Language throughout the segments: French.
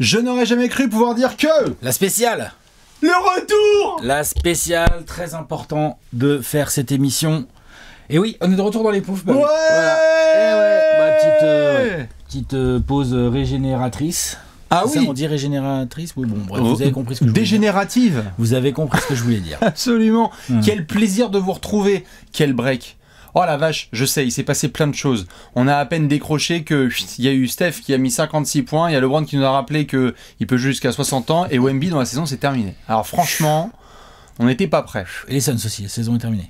Je n'aurais jamais cru pouvoir dire que... La spéciale. Le retour. La spéciale, très important de faire cette émission. Et oui, on est de retour dans les poufs. Ouais, voilà. Petite pause régénératrice. Ah oui. oui. Ça, on dit régénératrice. Oui, bon, bref, vous avez compris ce que je voulais dire. Dégénérative. Vous avez compris ce que je voulais dire. Absolument. Quel plaisir de vous retrouver. Quel break. Oh la vache, je sais, il s'est passé plein de choses. On a à peine décroché que il y a eu Steph qui a mis 56 points, il y a LeBron qui nous a rappelé que il peut jouer jusqu'à 60 ans et Wemby dans la saison c'est terminé. Alors franchement, on n'était pas prêts. Et les Suns aussi, la saison est terminée.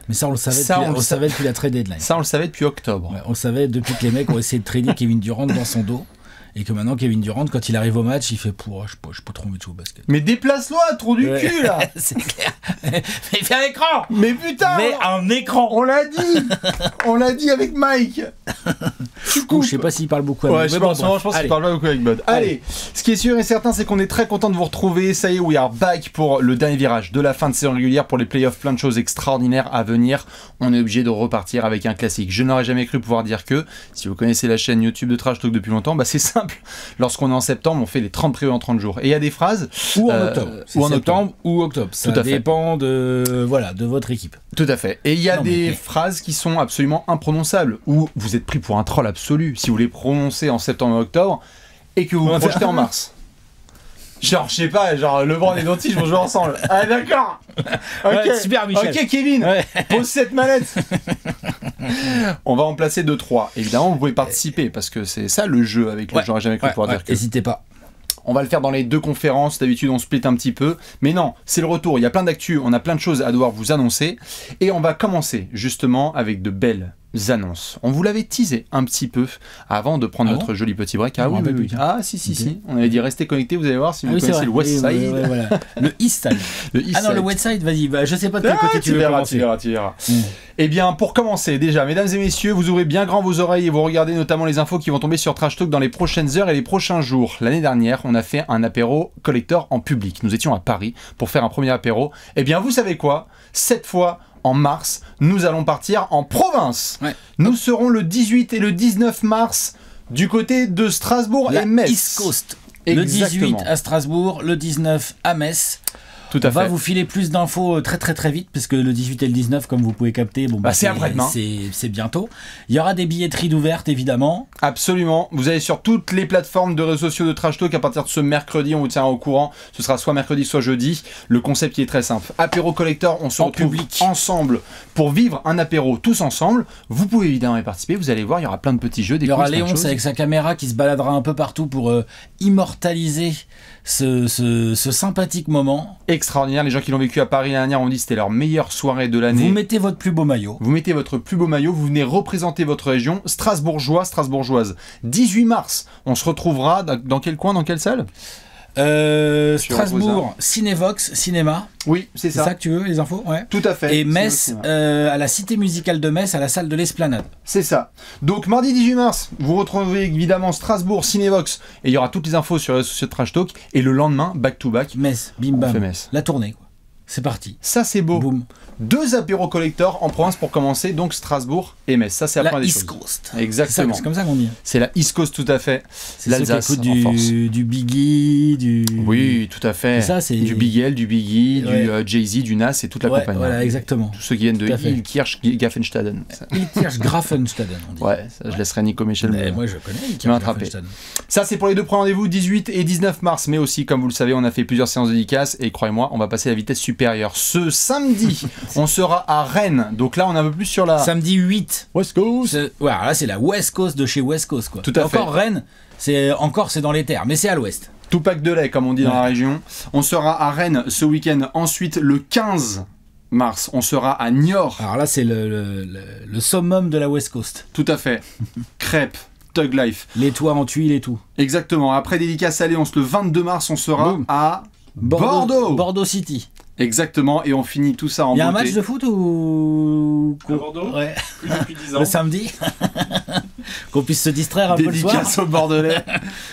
Mais ça on le savait, savait depuis la trade deadline. Ça on le savait depuis octobre. Ouais, on le savait depuis que les mecs ont essayé de trader Kevin Durant dans son dos. Et que maintenant Kevin Durant, quand il arrive au match, il fait pour je peux pas trop envie de jouer au basket. Mais déplace-toi, trou du cul là. C'est clair. Mais fais un écran. Mais putain. Mais un écran. On l'a dit. On l'a dit avec Mike. Du coup, je sais pas s'il parle beaucoup avec Bud. Ouais, je pense qu'il parle pas beaucoup avec Bud. Allez, ce qui est sûr et certain, c'est qu'on est très content de vous retrouver. Ça y est, we are back pour le dernier virage de la fin de saison régulière pour les playoffs. Plein de choses extraordinaires à venir. On est obligé de repartir avec un classique. Je n'aurais jamais cru pouvoir dire que, si vous connaissez la chaîne YouTube de Trash Talk depuis longtemps, bah c'est simple. Lorsqu'on est en septembre, on fait les 30 prévus en 30 jours. Et il y a des phrases... Ou en octobre. Ou en octobre. Ou octobre. Ça dépend de votre équipe. Tout à fait. Et il y a des phrases qui sont absolument imprononçables, où vous êtes pris pour un troll absolu si vous les prononcez en septembre et octobre, et que vous vous projetez en mars. Genre, je sais pas, genre LeBron et Doncic vont jouer ensemble. Ah d'accord. Ok, ouais, super Michel. Ok Kevin, pose cette manette. On va en placer 2-3. Évidemment, vous pouvez participer, parce que c'est ça le jeu avec le j'aurais jamais cru pouvoir dire que... N'hésitez pas. On va le faire dans les deux conférences, d'habitude on split un petit peu, mais non, c'est le retour, il y a plein d'actu, on a plein de choses à devoir vous annoncer, et on va commencer justement avec de belles annonces. On vous l'avait teasé un petit peu avant de prendre notre joli petit break. Ah oui, oui. Ah si, on avait dit restez connectés, vous allez voir si vous connaissez le West Side. Voilà. Le East Side. Non, le West Side, vas-y, je sais pas de quel côté tu veux commencer. Tu verras. Eh bien, pour commencer, déjà, mesdames et messieurs, vous ouvrez bien grand vos oreilles et vous regardez notamment les infos qui vont tomber sur Trash Talk dans les prochaines heures et les prochains jours. L'année dernière, on a fait un apéro collector en public. Nous étions à Paris pour faire un premier apéro. Eh bien, vous savez quoi ? Cette fois, en mars, nous allons partir en province. Ouais. Nous serons le 18 et le 19 mars du côté de Strasbourg et Metz. East Coast. Exactement. Le 18 à Strasbourg, le 19 à Metz. Tout à fait. On va vous filer plus d'infos très vite, parce que le 18 et le 19, comme vous pouvez capter, c'est après-demain. C'est bientôt. Il y aura des billetteries d'ouvertes, évidemment. Absolument. Vous allez sur toutes les plateformes de réseaux sociaux de Trash Talk à partir de ce mercredi. On vous tiendra au courant. Ce sera soit mercredi, soit jeudi. Le concept il est très simple. Apéro collector, on se retrouve ensemble pour vivre un apéro tous ensemble. Vous pouvez évidemment y participer. Vous allez voir, il y aura plein de petits jeux. Il y aura Léonce avec sa caméra qui se baladera un peu partout pour immortaliser ce sympathique moment. Extraordinaire, les gens qui l'ont vécu à Paris l'année dernière ont dit que c'était leur meilleure soirée de l'année. Vous mettez votre plus beau maillot. Vous venez représenter votre région, strasbourgeois, strasbourgeoise. 18 mars, on se retrouvera dans quel coin, dans quelle salle ? Strasbourg, Cinévox, cinéma. Oui, c'est ça. C'est ça que tu veux, les infos ? Ouais. Tout à fait. Et Metz, à la Cité Musicale de Metz, à la salle de l'Esplanade. C'est ça. Donc, mardi 18 mars, vous retrouvez évidemment Strasbourg, Cinévox, et il y aura toutes les infos sur les réseaux sociaux de Trash Talk. Et le lendemain, back to back. Metz, bim bam. On fait Metz. La tournée, quoi. C'est parti. Ça, c'est beau. Boum. 2 apéros collectors en province pour commencer, donc Strasbourg et Metz. Ça, c'est la première des choses. East Coast. Exactement. C'est comme ça qu'on dit. C'est la East Coast, tout à fait. C'est l'Alsace, du Biggie, du... Oui, tout à fait. Ça, c'est... Du Bigel, du Biggie, du Jay-Z, du Nas et toute la compagnie. Voilà, exactement. Tous ceux qui viennent de Ilkirch-Graffenstaden. Ilkirch-Graffenstaden, on dit. Ouais, ça, je laisserai Nico Michel. Mais moi, je connais Ilkirch-Graffenstaden. Ça, c'est pour les 2 premiers rendez-vous, 18 et 19 mars. Mais aussi, comme vous le savez, on a fait plusieurs séances de dédicaces et croyez-moi, on va passer à la vitesse supérieure. Ce samedi, on sera à Rennes. Donc là, on est un peu plus sur la... Samedi 8. West Coast. Ouais, alors là, c'est la West Coast de chez West Coast, quoi. Tout à fait. Encore Rennes, c'est dans les terres, mais c'est à l'ouest. Tout pack de lait, comme on dit dans la région. On sera à Rennes ce week-end. Ensuite, le 15 mars, on sera à Niort. Alors là, c'est le summum de la West Coast. Tout à fait. Crêpes. Thug Life. Les toits en tuiles et tout. Exactement. Après dédicace à Léonce, le 22 mars, on sera à Bordeaux. Bordeaux City. Exactement, et on finit tout ça en beauté. Il y a un match de foot ou... À Bordeaux ? Ouais. Plus depuis 10 ans. Le samedi. Qu'on puisse se distraire un peu le soir. Dédicace au Bordelais.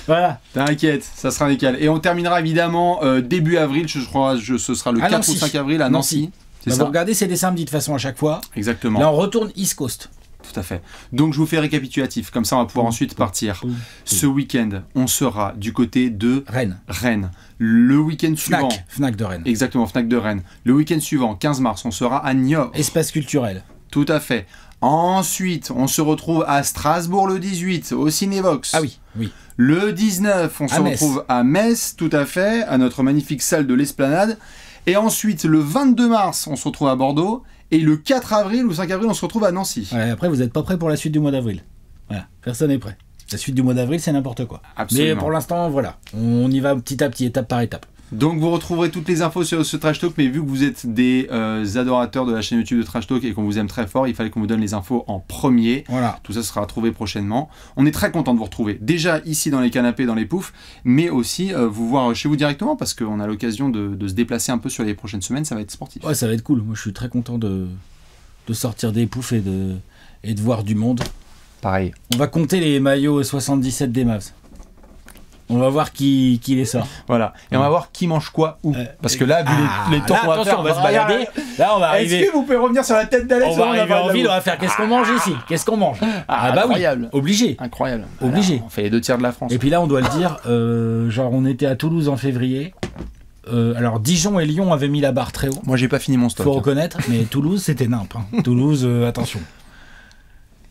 Voilà. T'inquiète, ça sera nickel. Et on terminera évidemment début avril, je crois, ce sera le 4 Nancy. ou 5 avril à Nancy. C'est ça. Vous regardez, c'est des samedis de toute façon à chaque fois. Exactement. Là, on retourne East Coast. Tout à fait. Donc je vous fais récapitulatif, comme ça on va pouvoir ensuite partir. Ce week-end, on sera du côté de Rennes. Le week-end suivant... Fnac de Rennes. Exactement, Fnac de Rennes. Le week-end suivant, 15 mars, on sera à Niort. Espace culturel. Tout à fait. Ensuite, on se retrouve à Strasbourg le 18, au Cinévox. Ah oui, oui. Le 19, on se retrouve à Metz, tout à fait, à notre magnifique salle de l'Esplanade. Et ensuite, le 22 mars, on se retrouve à Bordeaux. Et le 4 avril ou 5 avril, on se retrouve à Nancy. Ouais, après, vous n'êtes pas prêt pour la suite du mois d'avril. Voilà, personne n'est prêt. La suite du mois d'avril, c'est n'importe quoi. Absolument. Mais pour l'instant, voilà, on y va petit à petit, étape par étape. Donc vous retrouverez toutes les infos sur ce Trash Talk, mais vu que vous êtes des adorateurs de la chaîne YouTube de Trash Talk et qu'on vous aime très fort, il fallait qu'on vous donne les infos en premier. Voilà. Tout ça sera trouvé prochainement. On est très content de vous retrouver, déjà ici dans les canapés, dans les poufs, mais aussi vous voir chez vous directement, parce qu'on a l'occasion de se déplacer un peu sur les prochaines semaines, ça va être sportif. Ouais, ça va être cool. Moi, je suis très content de sortir des poufs et de voir du monde. Pareil. On va compter les maillots 77 des Mavs. On va voir qui les sort. Voilà. Et on va voir qui mange quoi où. Parce que là, vu les temps qu'on va faire, on va se balader. Là, on va arriver. Est-ce que vous pouvez revenir sur la tête d'Alex? On va arriver en ville, on va faire qu'est-ce qu'on mange ici? Qu'est-ce qu'on mange? Ah bah incroyable. Oui. Obligé. Incroyable. Obligé. Alors, on fait les 2 tiers de la France. Et puis là, on doit le dire, genre on était à Toulouse en février. Alors Dijon et Lyon avaient mis la barre très haut. Moi, j'ai pas fini mon stock. Faut reconnaître, mais Toulouse, c'était nimp. Hein. Toulouse, attention.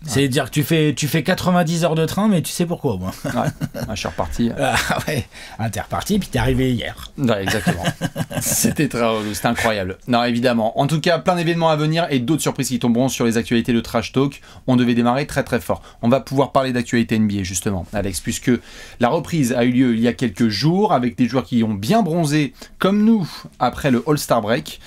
C'est dire que tu fais 90 heures de train, mais tu sais pourquoi, moi. Ouais, je suis reparti. Ah ouais, t'es reparti, puis t'es arrivé hier. Ouais, exactement. C'était très relou, c'était incroyable. Non, évidemment. En tout cas, plein d'événements à venir et d'autres surprises qui tomberont sur les actualités de Trash Talk. On devait démarrer très très fort. On va pouvoir parler d'actualité NBA, justement, Alex, puisque la reprise a eu lieu il y a quelques jours avec des joueurs qui ont bien bronzé, comme nous, après le All-Star Break.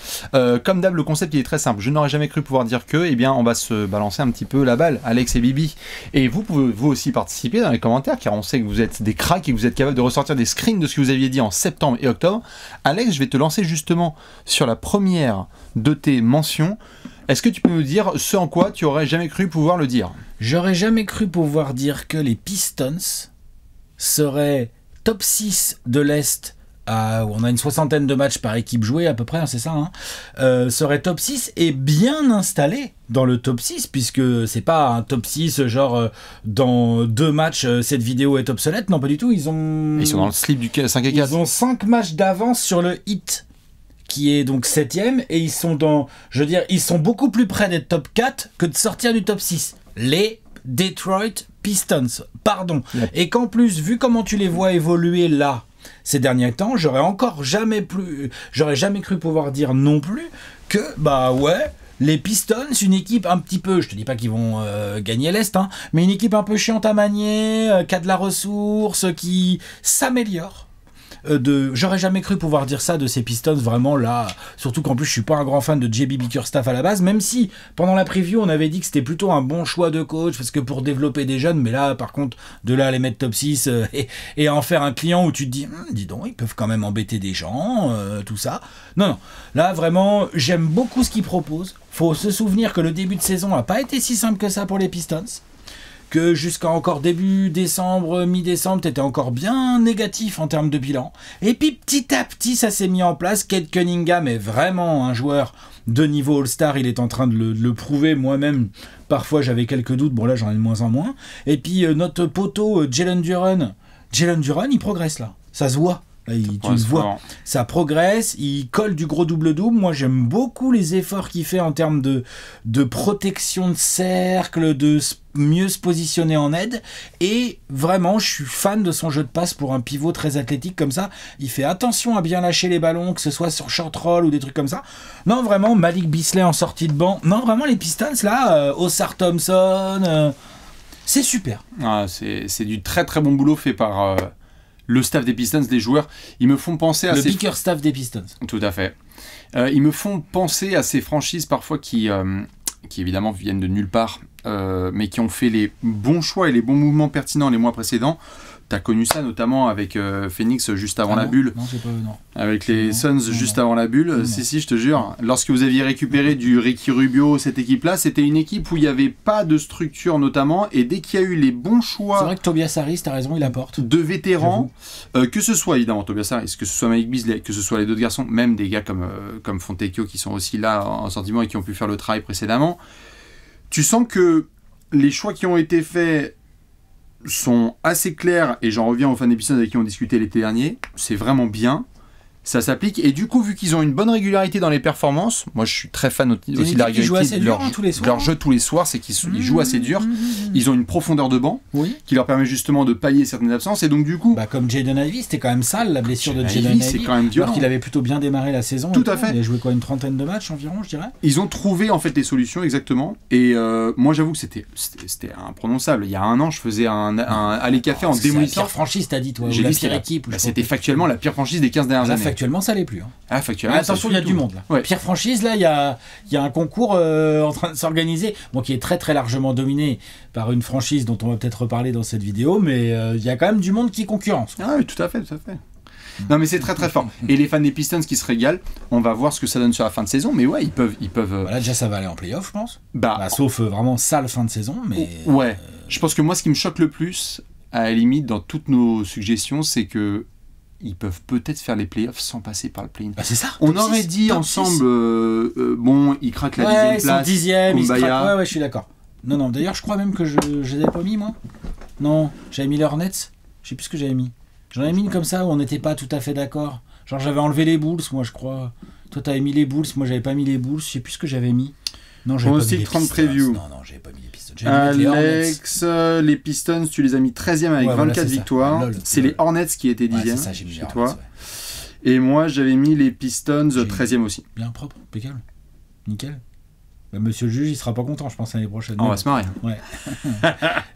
Comme d'hab, le concept il est très simple. Je n'aurais jamais cru pouvoir dire que, eh bien, on va se balancer un petit peu la balle. Alex et Bibi. Et vous pouvez vous aussi participer dans les commentaires, car on sait que vous êtes des cracks et que vous êtes capables de ressortir des screens de ce que vous aviez dit en septembre et octobre. Alex, je vais te lancer justement sur la première de tes mentions. Est-ce que tu peux nous dire ce en quoi tu aurais jamais cru pouvoir le dire? J'aurais jamais cru pouvoir dire que les Pistons seraient top 6 de l'Est. On a une 60aine de matchs par équipe jouée à peu près, hein, c'est ça, hein, serait top 6 et bien installé dans le top 6, puisque c'est pas un top 6 genre dans 2 matchs cette vidéo est obsolète, non pas du tout, ils sont dans le slip du 5 et 4. Ils ont 5 matchs d'avance sur le Heat, qui est donc 7ème, et ils sont ils sont beaucoup plus près d'être top 4 que de sortir du top 6. Les Detroit Pistons, pardon. Yep. Et qu'en plus, vu comment tu les vois évoluer là, ces derniers temps, j'aurais jamais cru pouvoir dire non plus que, bah ouais, les Pistons, une équipe un petit peu, je te dis pas qu'ils vont gagner l'Est, hein, mais une équipe un peu chiante à manier, qui a de la ressource, qui s'améliore. J'aurais jamais cru pouvoir dire ça de ces Pistons, vraiment là, surtout qu'en plus je suis pas un grand fan de JB Bickerstaff à la base, même si pendant la preview on avait dit que c'était plutôt un bon choix de coach parce que pour développer des jeunes, mais là par contre de là à les mettre top 6 et en faire un client où tu te dis dis donc ils peuvent quand même embêter des gens, tout ça, non, là vraiment j'aime beaucoup ce qu'ils proposent. Faut se souvenir que le début de saison a pas été si simple que ça pour les Pistons, que jusqu'à encore début décembre, mi-décembre, t'étais encore bien négatif en termes de bilan. Et puis petit à petit, ça s'est mis en place. Cade Cunningham est vraiment un joueur de niveau All-Star, il est en train de le prouver. Moi-même, parfois j'avais quelques doutes, bon là j'en ai de moins en moins. Et puis notre poteau Jalen Duren, il progresse là, ça se voit. Là, tu le vois, ça progresse, il colle du gros double-double. Moi j'aime beaucoup les efforts qu'il fait en termes de protection de cercle, de mieux se positionner en aide, et vraiment je suis fan de son jeu de passe pour un pivot très athlétique comme ça. Il fait attention à bien lâcher les ballons, que ce soit sur short roll ou des trucs comme ça. Non vraiment, Malik Beasley en sortie de banc, non vraiment les Pistons là, Osar Thompson, c'est super. C'est du très très bon boulot fait par le staff des Pistons, des joueurs. Ils me font penser à le Bickerstaff des Pistons. Tout à fait. Ils me font penser à ces franchises parfois qui évidemment viennent de nulle part, mais qui ont fait les bons choix et les bons mouvements pertinents les mois précédents. Tu as connu ça notamment avec Phoenix juste avant la bulle. Non, c'est pas non. Avec les Suns juste avant la bulle. Si, je te jure. Lorsque vous aviez récupéré du Ricky Rubio, cette équipe-là, c'était une équipe où il n'y avait pas de structure notamment. Et dès qu'il y a eu les bons choix... C'est vrai que Tobias Harris, tu as raison, il apporte. De vétérans, que ce soit évidemment Tobias Harris, que ce soit Malik Beasley, que ce soit les deux garçons, même des gars comme Fontecchio qui sont aussi là en sentiment et qui ont pu faire le travail précédemment, tu sens que les choix qui ont été faits sont assez clairs, et j'en reviens aux fans d'épisodes avec qui on discutait l'été dernier, c'est vraiment bien, ça s'applique, et du coup, vu qu'ils ont une bonne régularité dans les performances, moi je suis très fan aussi de la régularité de leur jeu tous les soirs, c'est qu'ils jouent assez dur, ils ont une profondeur de banc, qui leur permet justement de pallier certaines absences, et donc du coup... Bah, comme Jaden Ivey, c'était quand même sale, la blessure de Jaden Ivey, c'est quand même dur. Alors qu'il avait plutôt bien démarré la saison. Tout à fait. Il a joué quoi, une trentaine de matchs environ, je dirais. Ils ont trouvé en fait les solutions, exactement, et moi j'avoue que c'était imprononçable. Il y a un an, je faisais un aller café en démolissant. La pire franchise, t'as dit, toi, j'ai ou la dit pire équipe. C'était factuellement la pire franchise des 15 dernières années. Factuellement, ça l'est plus. Ah, factuellement, attention, il y a du monde là. Ouais. Pire franchise, là, il y a un concours en train de s'organiser, bon, qui est très très largement dominé par une franchise dont on va peut-être reparler dans cette vidéo, mais il y a quand même du monde qui concurrence. Ah oui, tout à fait. Non, mais c'est très très fort. Et les fans des Pistons qui se régalent, on va voir ce que ça donne sur la fin de saison, mais ouais, ils peuvent. Voilà, déjà ça va aller en play-off, je pense. Sauf vraiment sale fin de saison, mais. Ouais. Je pense que moi, ce qui me choque le plus, à la limite, dans toutes nos suggestions, c'est que ils peuvent peut-être faire les playoffs sans passer par le play-in. Bah c'est ça. On aurait dit ensemble, bon, ils craquent la 10e place. 10e, ils craquent. Ouais, je suis d'accord. Non, d'ailleurs, je crois même que je les avais pas mis, moi. Non, j'avais mis les Hornets. Je sais plus ce que j'avais mis. J'en avais mis une comme ça où on n'était pas tout à fait d'accord. Genre, j'avais enlevé les Bulls, moi, je crois. Toi, t'avais mis les Bulls, moi, j'avais pas mis les Bulls. Je sais plus ce que j'avais mis. Non, j'avais pas mis les 30 preview. Non, j'avais pas mis les Pistons. Alex, les Pistons, tu les as mis 13e avec 24 victoires. C'est les Hornets qui étaient 10e chez toi. Et moi, j'avais mis les Pistons 13e aussi. Bien propre, impeccable. Nickel. Bah, monsieur le juge, il sera pas content, je pense, l'année prochaine. On va se marrer. Ouais.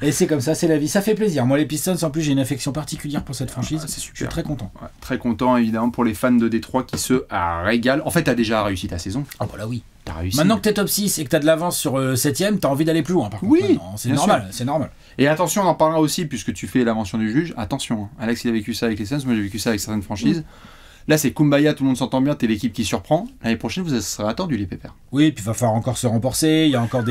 Et c'est comme ça, c'est la vie. Ça fait plaisir. Moi, les Pistons, en plus, j'ai une affection particulière pour cette franchise. C'est super. Je suis très content. Ouais, très content, évidemment, pour les fans de Détroit qui se régalent. En fait, t'as déjà réussi ta saison. Ah, bah là, oui. T'as réussi. Maintenant que t'es top 6 et que t'as de l'avance sur 7ème, t'as envie d'aller plus loin, par contre. Oui, c'est normal, c'est normal. Et attention, on en parlera aussi, puisque tu fais la mention du juge. Attention, Alex, il a vécu ça avec les Suns, moi j'ai vécu ça avec certaines franchises. Là, c'est Kumbaya, tout le monde s'entend bien, t'es l'équipe qui surprend. L'année prochaine, vous serez attendus, les pépères. Oui, puis il va falloir encore se renforcer, il y a encore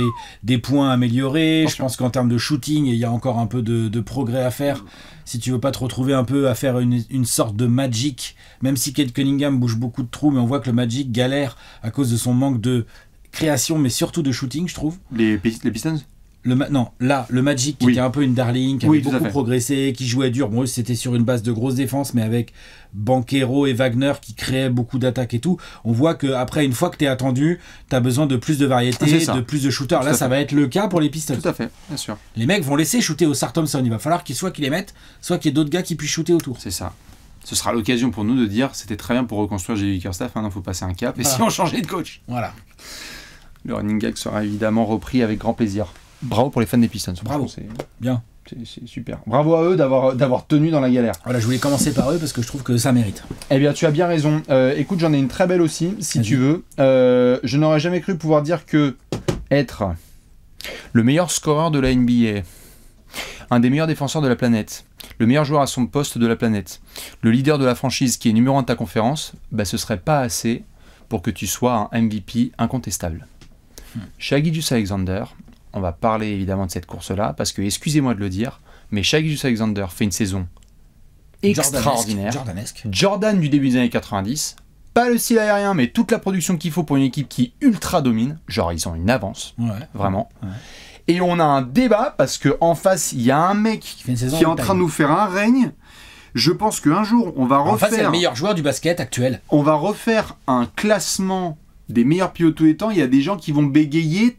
des points à améliorer. Je pense qu'en termes de shooting, il y a encore un peu de progrès à faire. Si tu veux pas te retrouver un peu à faire une sorte de Magic, même si Kate Cunningham bouge beaucoup de trous, mais on voit que le Magic galère à cause de son manque de création, mais surtout de shooting, je trouve. Les Pistons ? Le Magic qui était un peu une darling, qui avait beaucoup progressé, qui jouait dur. Bon, c'était sur une base de grosse défense, mais avec Banchero et Wagner qui créaient beaucoup d'attaques et tout. On voit qu'après, une fois que tu es attendu, tu as besoin de plus de variété, de plus de shooters. Là, ça va être le cas pour les Pistons. Tout à fait, bien sûr. Les mecs vont laisser shooter au Sarr Thompson. Il va falloir soit qu'ils les mettent, soit qu'il y ait d'autres gars qui puissent shooter autour. C'est ça. Ce sera l'occasion pour nous de dire c'était très bien pour reconstruire J.J. Bickerstaff. Maintenant, il faut passer un cap. Et si on changeait de coach. Voilà. Le running gag sera évidemment repris avec grand plaisir. Bravo pour les fans des Pistons. Bravo. C'est bien. C'est super. Bravo à eux d'avoir tenu dans la galère. Voilà, je voulais commencer par eux parce que je trouve que ça mérite. Eh bien, tu as bien raison. Écoute, j'en ai une très belle aussi, si tu veux. Je n'aurais jamais cru pouvoir dire que être le meilleur scoreur de la NBA, un des meilleurs défenseurs de la planète, le meilleur joueur à son poste de la planète, le leader de la franchise qui est numéro 1 de ta conférence, ce serait pas assez pour que tu sois un MVP incontestable. Shai Gilgeous-Alexander, on va parler évidemment de cette course-là, parce que, excusez-moi de le dire, mais Shai Gilgeous-Alexander fait une saison extraordinaire. Jordan du début des années 90. Pas le style aérien, mais toute la production qu'il faut pour une équipe qui ultra domine. Genre, ils ont une avance. Vraiment. Ouais. Et on a un débat, parce qu'en face, il y a un mec qui est en train de nous faire un règne. Je pense qu'un jour, on va refaire... En fait, c'est le meilleur joueur du basket actuel. On va refaire un classement des meilleurs pilotes de tous les temps. Il y a des gens qui vont bégayer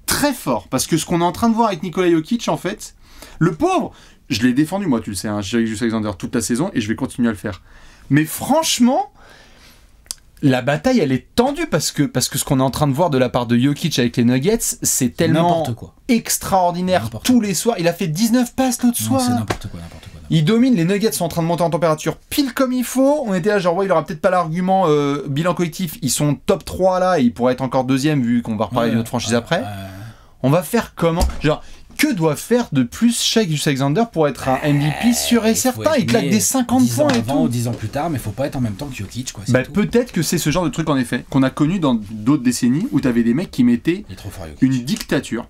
très fort, parce que ce qu'on est en train de voir avec Nikola Jokic, en fait, le pauvre, je l'ai défendu, moi, tu le sais, Shai Gilgeous-Alexander toute la saison, et je vais continuer à le faire. Mais franchement, la bataille, elle est tendue, parce que ce qu'on est en train de voir de la part de Jokic avec les Nuggets, c'est tellement extraordinaire. Tous les soirs, il a fait 19 passes l'autre soir. C'est n'importe quoi. Il domine, les Nuggets sont en train de monter en température pile comme il faut. On était là, genre, il aura peut-être pas l'argument bilan collectif. Ils sont top 3 là, et ils pourraient être encore deuxième, vu qu'on va reparler de notre franchise après. On va faire comment ? Genre, que doit faire de plus Shai Gilgeous-Alexander pour être un MVP sûr et certain ? Il claque des 50 points et tout. 10 ans plus tard, mais faut pas être en même temps que Jokic, quoi. Peut-être que c'est ce genre de truc, en effet, qu'on a connu dans d'autres décennies, où t'avais des mecs qui mettaient une dictature.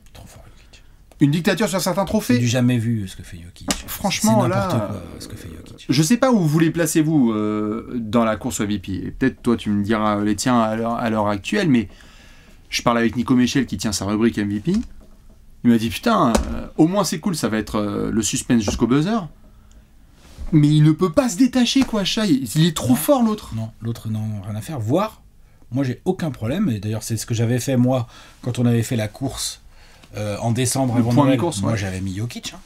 Une dictature sur certains trophées. C'est du jamais vu ce que fait Jokic. Franchement, c'est n'importe quoi ce que fait Jokic. Je sais pas où vous les placez-vous dans la course au MVP. Et peut-être toi tu me diras les tiens à l'heure actuelle, mais je parle avec Nico Michel qui tient sa rubrique MVP. Il m'a dit putain, au moins c'est cool, ça va être le suspense jusqu'au buzzer. Mais il ne peut pas se détacher, quoi, Shai. Il est trop fort, l'autre. Non, l'autre, non, rien à faire. Voire, moi, j'ai aucun problème. Et d'ailleurs, c'est ce que j'avais fait, moi, quand on avait fait la course en décembre avant Noël. Moi, j'avais mis Jokic. Hein.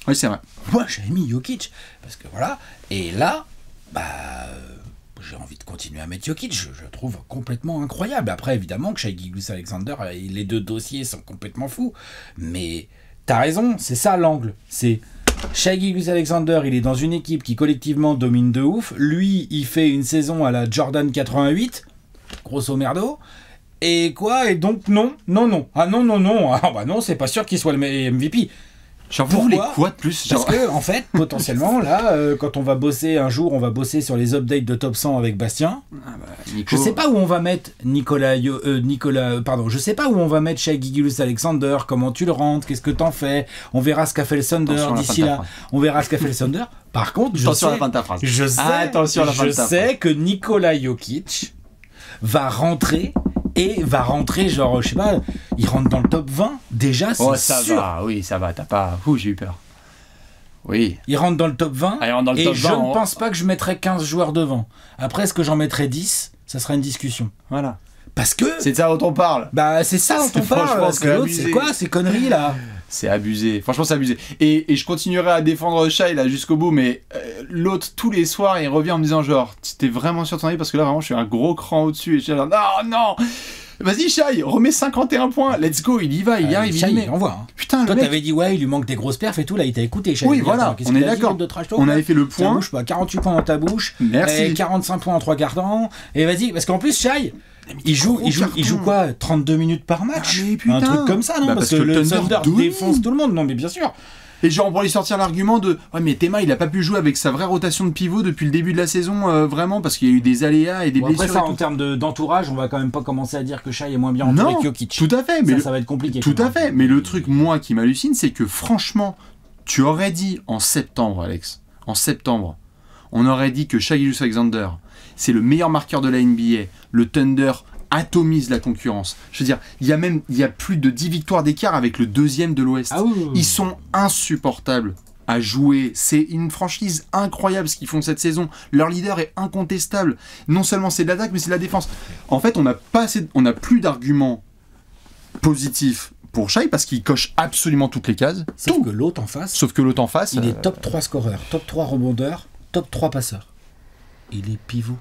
Oui, c'est vrai. Moi, j'avais mis Jokic. Parce que voilà. Et là, j'ai envie de continuer à mettre Jokic. Je trouve complètement incroyable. Après, évidemment, que Shai Gilgeous-Alexander, les deux dossiers sont complètement fous. Mais t'as raison, c'est ça l'angle. C'est... Shai Gilgeous-Alexander, il est dans une équipe qui collectivement domine de ouf. Lui, il fait une saison à la Jordan 88, grosso merdo. Et quoi? Et donc non. Ah non. Ah bah non, c'est pas sûr qu'il soit le MVP. Genre, vous voulez quoi de plus? Parce que, en fait, potentiellement, là, quand on va bosser un jour, on va bosser sur les updates de Top 100 avec Bastien. Je sais pas où on va mettre je sais pas où on va mettre Shai Gilgeous-Alexander, comment tu le rentres, qu'est-ce que t'en fais. On verra ce qu'a fait le Thunder d'ici là. On verra ce qu'a fait le Thunder. Par contre, je sais que Nikola Jokic va rentrer. Et va rentrer, genre, je sais pas, il rentre dans le top 20, déjà, c'est ça sûr. Oui, ça va, t'as pas... j'ai eu peur. Oui. Il rentre dans le top 20, je ne pense pas que je mettrais 15 joueurs devant. Après, est-ce que j'en mettrais 10 ? Ça sera une discussion. Voilà. Parce que... C'est de ça dont on parle. Bah, c'est ça dont on parle, parce que l'autre, c'est quoi ces conneries, là ? C'est abusé. Franchement, c'est abusé. Et je continuerai à défendre Shai là jusqu'au bout, mais l'autre, tous les soirs, il revient en me disant genre, t'es vraiment sûr de ton avis parce que là, vraiment, je suis un gros cran au-dessus. Et je suis là, non vas-y, Shai, remets 51 points. Let's go, il y va, il y arrive. Shai, il envoie. Hein. Putain, toi, t'avais dit, ouais, il lui manque des grosses perfs et tout. Là, il t'a écouté, Shai. Oui, voilà, on est d'accord. On avait fait le point. Ça bouge pas. 48 points dans ta bouche. Merci. Et 45 points en 3 quarts temps. Et vas-y, parce qu'en plus, Shai, il joue quoi, 32 minutes par match, un truc comme ça, non? Parce que le Thunder défonce tout le monde. Non, mais bien sûr. Et genre, pour lui sortir l'argument de ouais, mais Tema, il a pas pu jouer avec sa vraie rotation de pivot depuis le début de la saison, vraiment, parce qu'il y a eu des aléas et des blessures. Après, ça, en termes d'entourage, on va quand même pas commencer à dire que Shai est moins bien entouré que Jokic. Tout à fait. Mais ça va être compliqué. Tout à fait. Mais le truc, moi, qui m'hallucine, c'est que franchement, tu aurais dit en septembre, Alex, on aurait dit que Shai Gilgeous-Alexander, c'est le meilleur marqueur de la NBA, le Thunder atomise la concurrence. Je veux dire, il y a plus de 10 victoires d'écart avec le deuxième de l'Ouest. Ah oui. Ils sont insupportables à jouer. C'est une franchise incroyable ce qu'ils font cette saison. Leur leader est incontestable. Non seulement c'est de l'attaque, mais c'est de la défense. En fait, on n'a plus d'arguments positifs pour Shai parce qu'il coche absolument toutes les cases. Sauf que l'autre en face, il est top 3 scoreur, top 3 rebondeur, top 3 passeur. Il est pivot.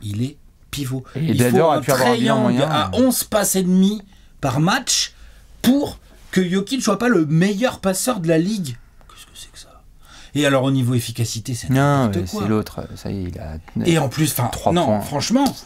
Et il faut un triangle à 11 passes et demi par match pour que Jokic ne soit pas le meilleur passeur de la ligue. Qu'est-ce que c'est que ça? Et alors au niveau efficacité, c'est n'importe quoi. C'est l'autre, ça y est, il a... Et en plus, franchement...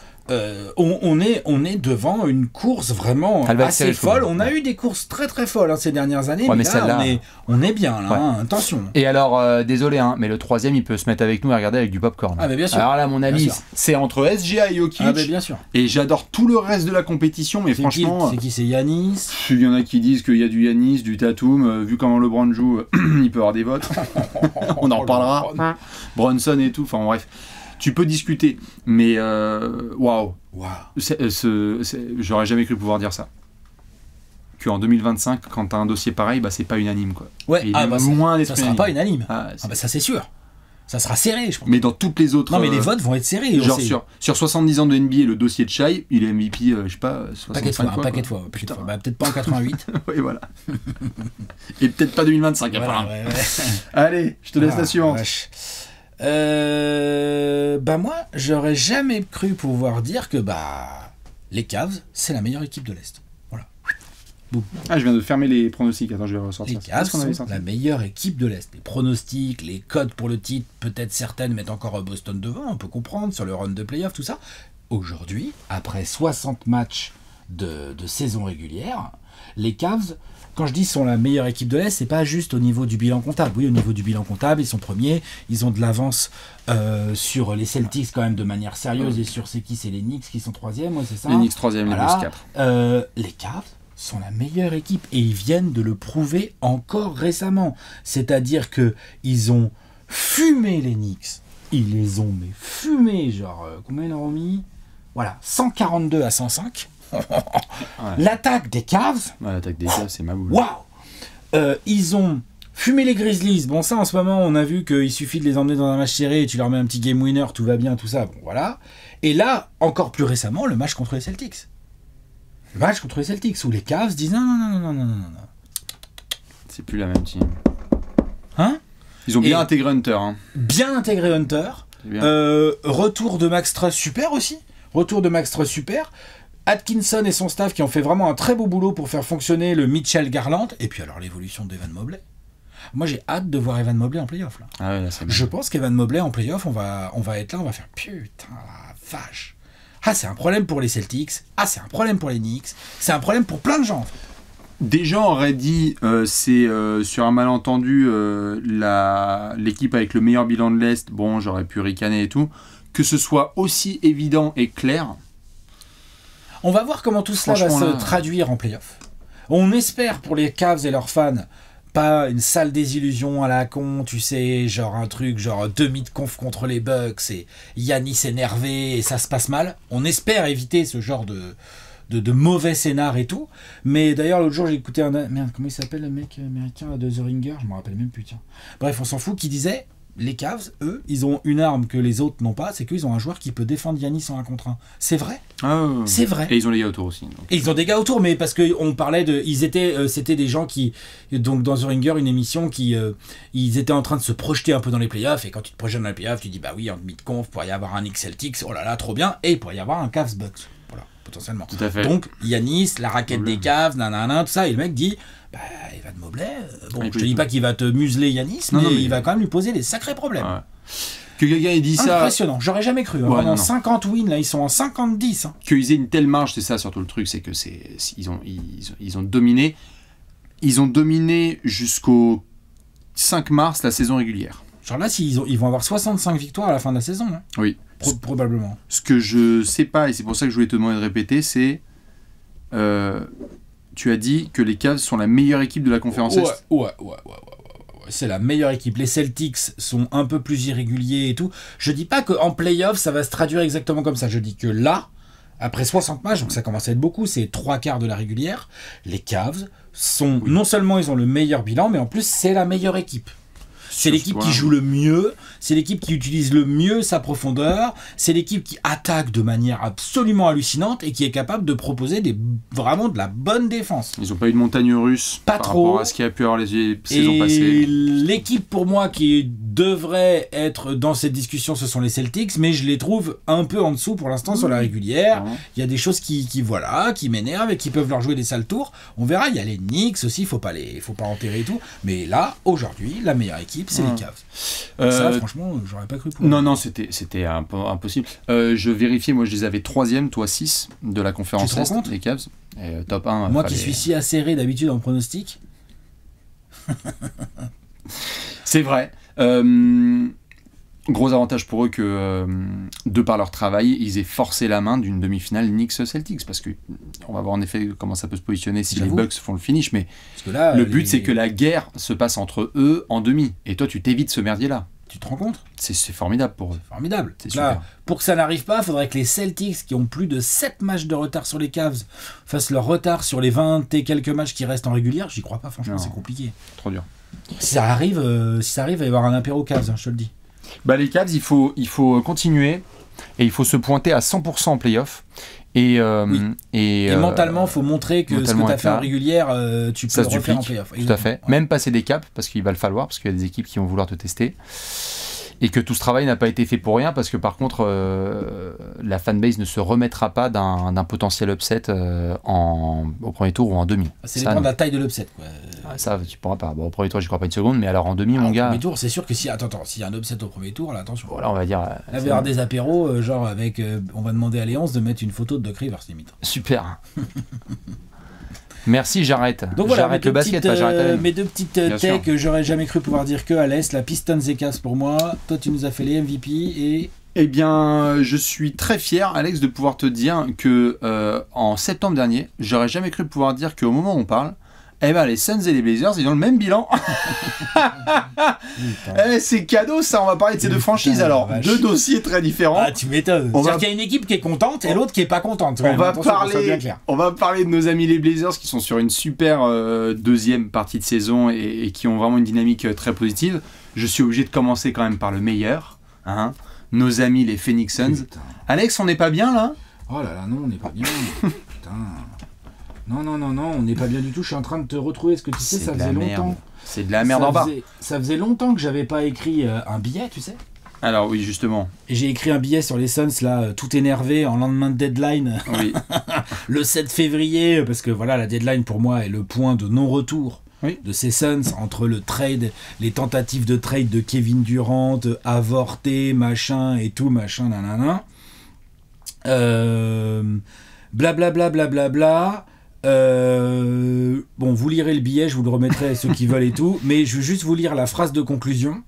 on est devant une course vraiment assez folle. On a eu des courses très très folles ces dernières années, mais là, on est bien là, attention. Et alors, désolé, mais le troisième, il peut se mettre avec nous et regarder avec du popcorn. Ah, mais bien sûr. Alors là, mon avis, c'est entre SGA et Jokic. Ah, mais bien sûr. Et j'adore tout le reste de la compétition, mais franchement. C'est qui? C'est Giannis. Il y en a qui disent qu'il y a du Giannis, du Tatum. Vu comment LeBron joue, il peut avoir des votes. On en reparlera. Brunson et tout, enfin bref. Tu peux discuter, mais waouh. J'aurais jamais cru pouvoir dire ça. Qu'en 2025, quand t'as un dossier pareil, c'est pas unanime, quoi. Ouais, ça sera pas unanime. Ça c'est sûr. Ça sera serré, je pense. Mais dans toutes les autres... Non, mais les votes vont être serrés. Genre sur 70 ans de NBA, le dossier de Shai, il est MVP, je sais pas, 65 fois. Un paquet de fois. Peut-être pas en 88. Oui, voilà. Et peut-être pas 2025, apparemment. Ouais. Allez, je te laisse la suivante. Moi, j'aurais jamais cru pouvoir dire que les Cavs, c'est la meilleure équipe de l'Est. Voilà. Boum. Je viens de fermer les pronostics. Attends, je vais ressortir. Les Cavs sont la meilleure équipe de l'Est. Les pronostics, les codes pour le titre, peut-être certaines mettent encore Boston devant, on peut comprendre, sur le run de playoff, tout ça. Aujourd'hui, après 60 matchs de saison régulière, les Cavs... Quand je dis sont la meilleure équipe de l'Est, c'est pas juste au niveau du bilan comptable. Oui, au niveau du bilan comptable, ils sont premiers, ils ont de l'avance sur les Celtics quand même de manière sérieuse et sur c'est les Knicks qui sont troisième, c'est ça. Les Knicks troisième, les Bulls 4. Les Cavs sont la meilleure équipe et ils viennent de le prouver encore récemment. C'est-à-dire que ils ont fumé les Knicks, ils les ont fumés, genre combien ils leur ont mis ? Voilà, 142 à 105. L'attaque des Cavs. Ouais, l'attaque des Cavs, c'est ma boule. Waouh. Ils ont fumé les Grizzlies. Bon, ça, en ce moment, on a vu qu'il suffit de les emmener dans un match serré et tu leur mets un petit game winner, tout va bien, tout ça. Bon, voilà. Et là, encore plus récemment, le match contre les Celtics. Le match contre les Celtics, où les Cavs disent non. C'est plus la même team. Hein? Ils ont bien intégré Hunter. Hein. Bien intégré Hunter. Retour de Max Truss, super aussi. Retour de Max Truss, super. Atkinson et son staff qui ont fait vraiment un très beau boulot pour faire fonctionner le Mitchell Garland. Et puis alors l'évolution d'Evan Mobley. Moi j'ai hâte de voir Evan Mobley en playoff. Là. Ah ouais, là, c'est Je pense qu'Evan Mobley en playoff, on va être là, on va faire putain la vache. Ah, c'est un problème pour les Celtics. Ah, c'est un problème pour les Knicks. C'est un problème pour plein de gens. Des gens auraient dit, c'est sur un malentendu, l'équipe avec le meilleur bilan de l'Est, bon, j'aurais pu ricaner et tout, que ce soit aussi évident et clair. On va voir comment tout cela va se traduire en play-off. On espère pour les Cavs et leurs fans, pas une sale désillusion à la con, tu sais, genre un truc, genre demi de conf contre les Bucks et Giannis énervé et ça se passe mal. On espère éviter ce genre de mauvais scénar et tout. Mais d'ailleurs, l'autre jour, j'ai écouté merde, comment il s'appelle le mec américain de The Ringer? Je me rappelle même plus, tiens. Bref, on s'en fout, qui disait, les Cavs, eux, ils ont une arme que les autres n'ont pas, c'est qu'ils ont un joueur qui peut défendre Giannis en 1 contre 1. C'est vrai. C'est vrai. Et ils ont les gars autour aussi. Donc. Et ils ont des gars autour, mais parce qu'on parlait de... c'était des gens qui... Donc dans The Ringer, une émission qui... ils étaient en train de se projeter un peu dans les playoffs, et quand tu te projettes dans les playoffs, tu dis, bah oui, en mid-conf, il pourrait y avoir un Knicks Celtics, oh là là, trop bien, et il pourrait y avoir un Cavs Bucks. Voilà, potentiellement. Tout à fait. Donc, Giannis, la raquette des Cavs, nanana, tout ça, et le mec dit... Bah, Evan Mobley, bon, je te dis pas qu'il va te museler Giannis, mais il va quand même lui poser des sacrés problèmes. Ouais. Que quelqu'un ait dit ça... Impressionnant, j'aurais jamais cru. Ouais, en 50 wins, là, ils sont en 50-10. Hein. Qu'ils aient une telle marge, c'est ça surtout le truc, c'est que ils ont dominé. Ils ont dominé jusqu'au 5 mars la saison régulière. Genre là, ils vont avoir 65 victoires à la fin de la saison. Hein. Oui. Probablement. Ce que je sais pas, et c'est pour ça que je voulais te demander de répéter, c'est... tu as dit que les Cavs sont la meilleure équipe de la conférence Est. Ouais. C'est la meilleure équipe. Les Celtics sont un peu plus irréguliers et tout. Je dis pas qu'en play-off, ça va se traduire exactement comme ça. Je dis que là, après 60 matchs, donc ça commence à être beaucoup, c'est 3/4 de la régulière, les Cavs sont... Oui. Non seulement ils ont le meilleur bilan, mais en plus, c'est la meilleure équipe. C'est l'équipe qui joue le mieux, c'est l'équipe qui utilise le mieux sa profondeur, c'est l'équipe qui attaque de manière absolument hallucinante et qui est capable de proposer vraiment de la bonne défense. Ils n'ont pas eu de montagne russe pas par trop. Rapport à ce qu'il y a pu avoir les saisons passées. L'équipe pour moi qui devrait être dans cette discussion, ce sont les Celtics, mais je les trouve un peu en dessous pour l'instant sur la régulière. Il y a des choses qui m'énervent et qui peuvent leur jouer des sales tours. On verra, il y a les Knicks aussi, faut pas enterrer et tout. Mais là, aujourd'hui, la meilleure équipe, c'est les Cavs. Ça, franchement, j'aurais pas cru pour Non, c'était impossible. Je vérifiais, moi je les avais 3e, toi 6 de la conférence Est, les Cavs. Et, top 1. Moi qui suis si acéré d'habitude en pronostic. C'est vrai. Gros avantage pour eux que, de par leur travail, ils aient forcé la main d'une demi-finale Knicks-Celtics, parce que on va voir en effet comment ça peut se positionner si les Bucks font le finish, mais là, le but c'est que la guerre se passe entre eux en demi, et toi tu t'évites ce merdier-là. Tu te rends compte ? C'est formidable pour eux. C'est formidable. C'est là, super. Pour que ça n'arrive pas, il faudrait que les Celtics, qui ont plus de 7 matchs de retard sur les Cavs, fassent leur retard sur les 20 et quelques matchs qui restent en régulière. J'y crois pas, franchement, c'est compliqué. Trop dur. Si ça arrive, il va y avoir un apéro Cavs, hein, je te le dis. Bah, les Cavs, il faut continuer et il faut se pointer à 100% en play-off. Et mentalement, il faut montrer que ce que tu as fait en régulière, tu peux le refaire en play-off. Tout à fait. Ouais. Même passer des caps, parce qu'il va le falloir, parce qu'il y a des équipes qui vont vouloir te tester. Et que tout ce travail n'a pas été fait pour rien, parce que par contre, la fanbase ne se remettra pas d'un potentiel upset au premier tour ou en demi. Ça dépend de la taille de l'upset. Quoi. Ça, tu pourras pas. Bon, au premier tour, j'y crois pas une seconde, mais alors en demi, mon gars. Au premier tour, c'est sûr que s'il y a un upset au premier tour, là, attention. Voilà, on va dire. Là, il va y avoir des apéros, genre avec. On va demander à Léonce de mettre une photo de Doc Rivers, limite. Super. Merci, j'arrête. Donc voilà, j'arrête le basket, pas j'arrête mes deux petites techs que j'aurais jamais cru pouvoir dire que à l'Est, la Pistons et Cavs pour moi. Toi, tu nous as fait les MVP et... Eh bien, je suis très fier, Alex, de pouvoir te dire que en septembre dernier, j'aurais jamais cru pouvoir dire qu'au moment où on parle, Eh ben les Suns et les Blazers, ils ont le même bilan. C'est cadeau ça, on va parler de ces deux franchises alors. Deux dossiers très différents. Ah, tu m'étonnes. C'est-à-dire qu'il y a une équipe qui est contente et l'autre qui est pas contente. On va parler de nos amis les Blazers qui sont sur une super deuxième partie de saison et qui ont vraiment une dynamique très positive. Je suis obligé de commencer quand même par le meilleur, hein, nos amis les Phoenix Suns. Putain. Alex, on n'est pas bien là? Oh là là, non, on n'est pas bien. Putain. Non, on n'est pas bien du tout. Je suis en train de te retrouver ce que tu sais, ça faisait longtemps. C'est de la merde en bas. Ça faisait longtemps que j'avais pas écrit un billet, tu sais. Alors oui, justement. Et j'ai écrit un billet sur les Suns, là, tout énervé, en lendemain de deadline. Oui. Le 7 février, parce que voilà, la deadline pour moi est le point de non-retour. Oui. De ces Suns, entre le trade, les tentatives de trade de Kevin Durant, avorté, machin et tout, machin, nanana. Blablabla. Bon, vous lirez le billet, je vous le remettrai à ceux qui veulent et tout, mais je vais juste vous lire la phrase de conclusion.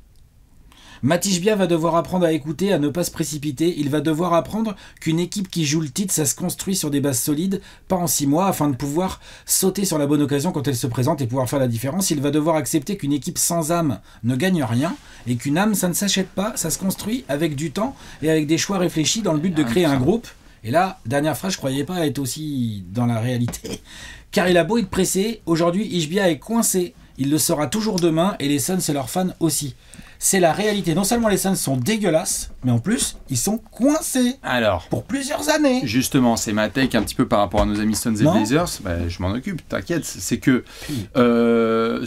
Matisse Bia va devoir apprendre à écouter, à ne pas se précipiter. Il va devoir apprendre qu'une équipe qui joue le titre, ça se construit sur des bases solides, pas en 6 mois, afin de pouvoir sauter sur la bonne occasion quand elle se présente et pouvoir faire la différence. Il va devoir accepter qu'une équipe sans âme ne gagne rien, et qu'une âme, ça ne s'achète pas, ça se construit avec du temps et avec des choix réfléchis dans le but de créer un groupe. Et là, dernière phrase, je croyais pas être aussi dans la réalité. Car il a beau être pressé, aujourd'hui Ishbia est coincé. Il le sera toujours demain, et les Suns et leurs fans aussi. C'est la réalité. Non seulement les Suns sont dégueulasses, mais en plus, ils sont coincés. Alors, pour plusieurs années. Justement, c'est ma take un petit peu par rapport à nos amis Suns et Blazers. Bah, je m'en occupe, t'inquiète. C'est que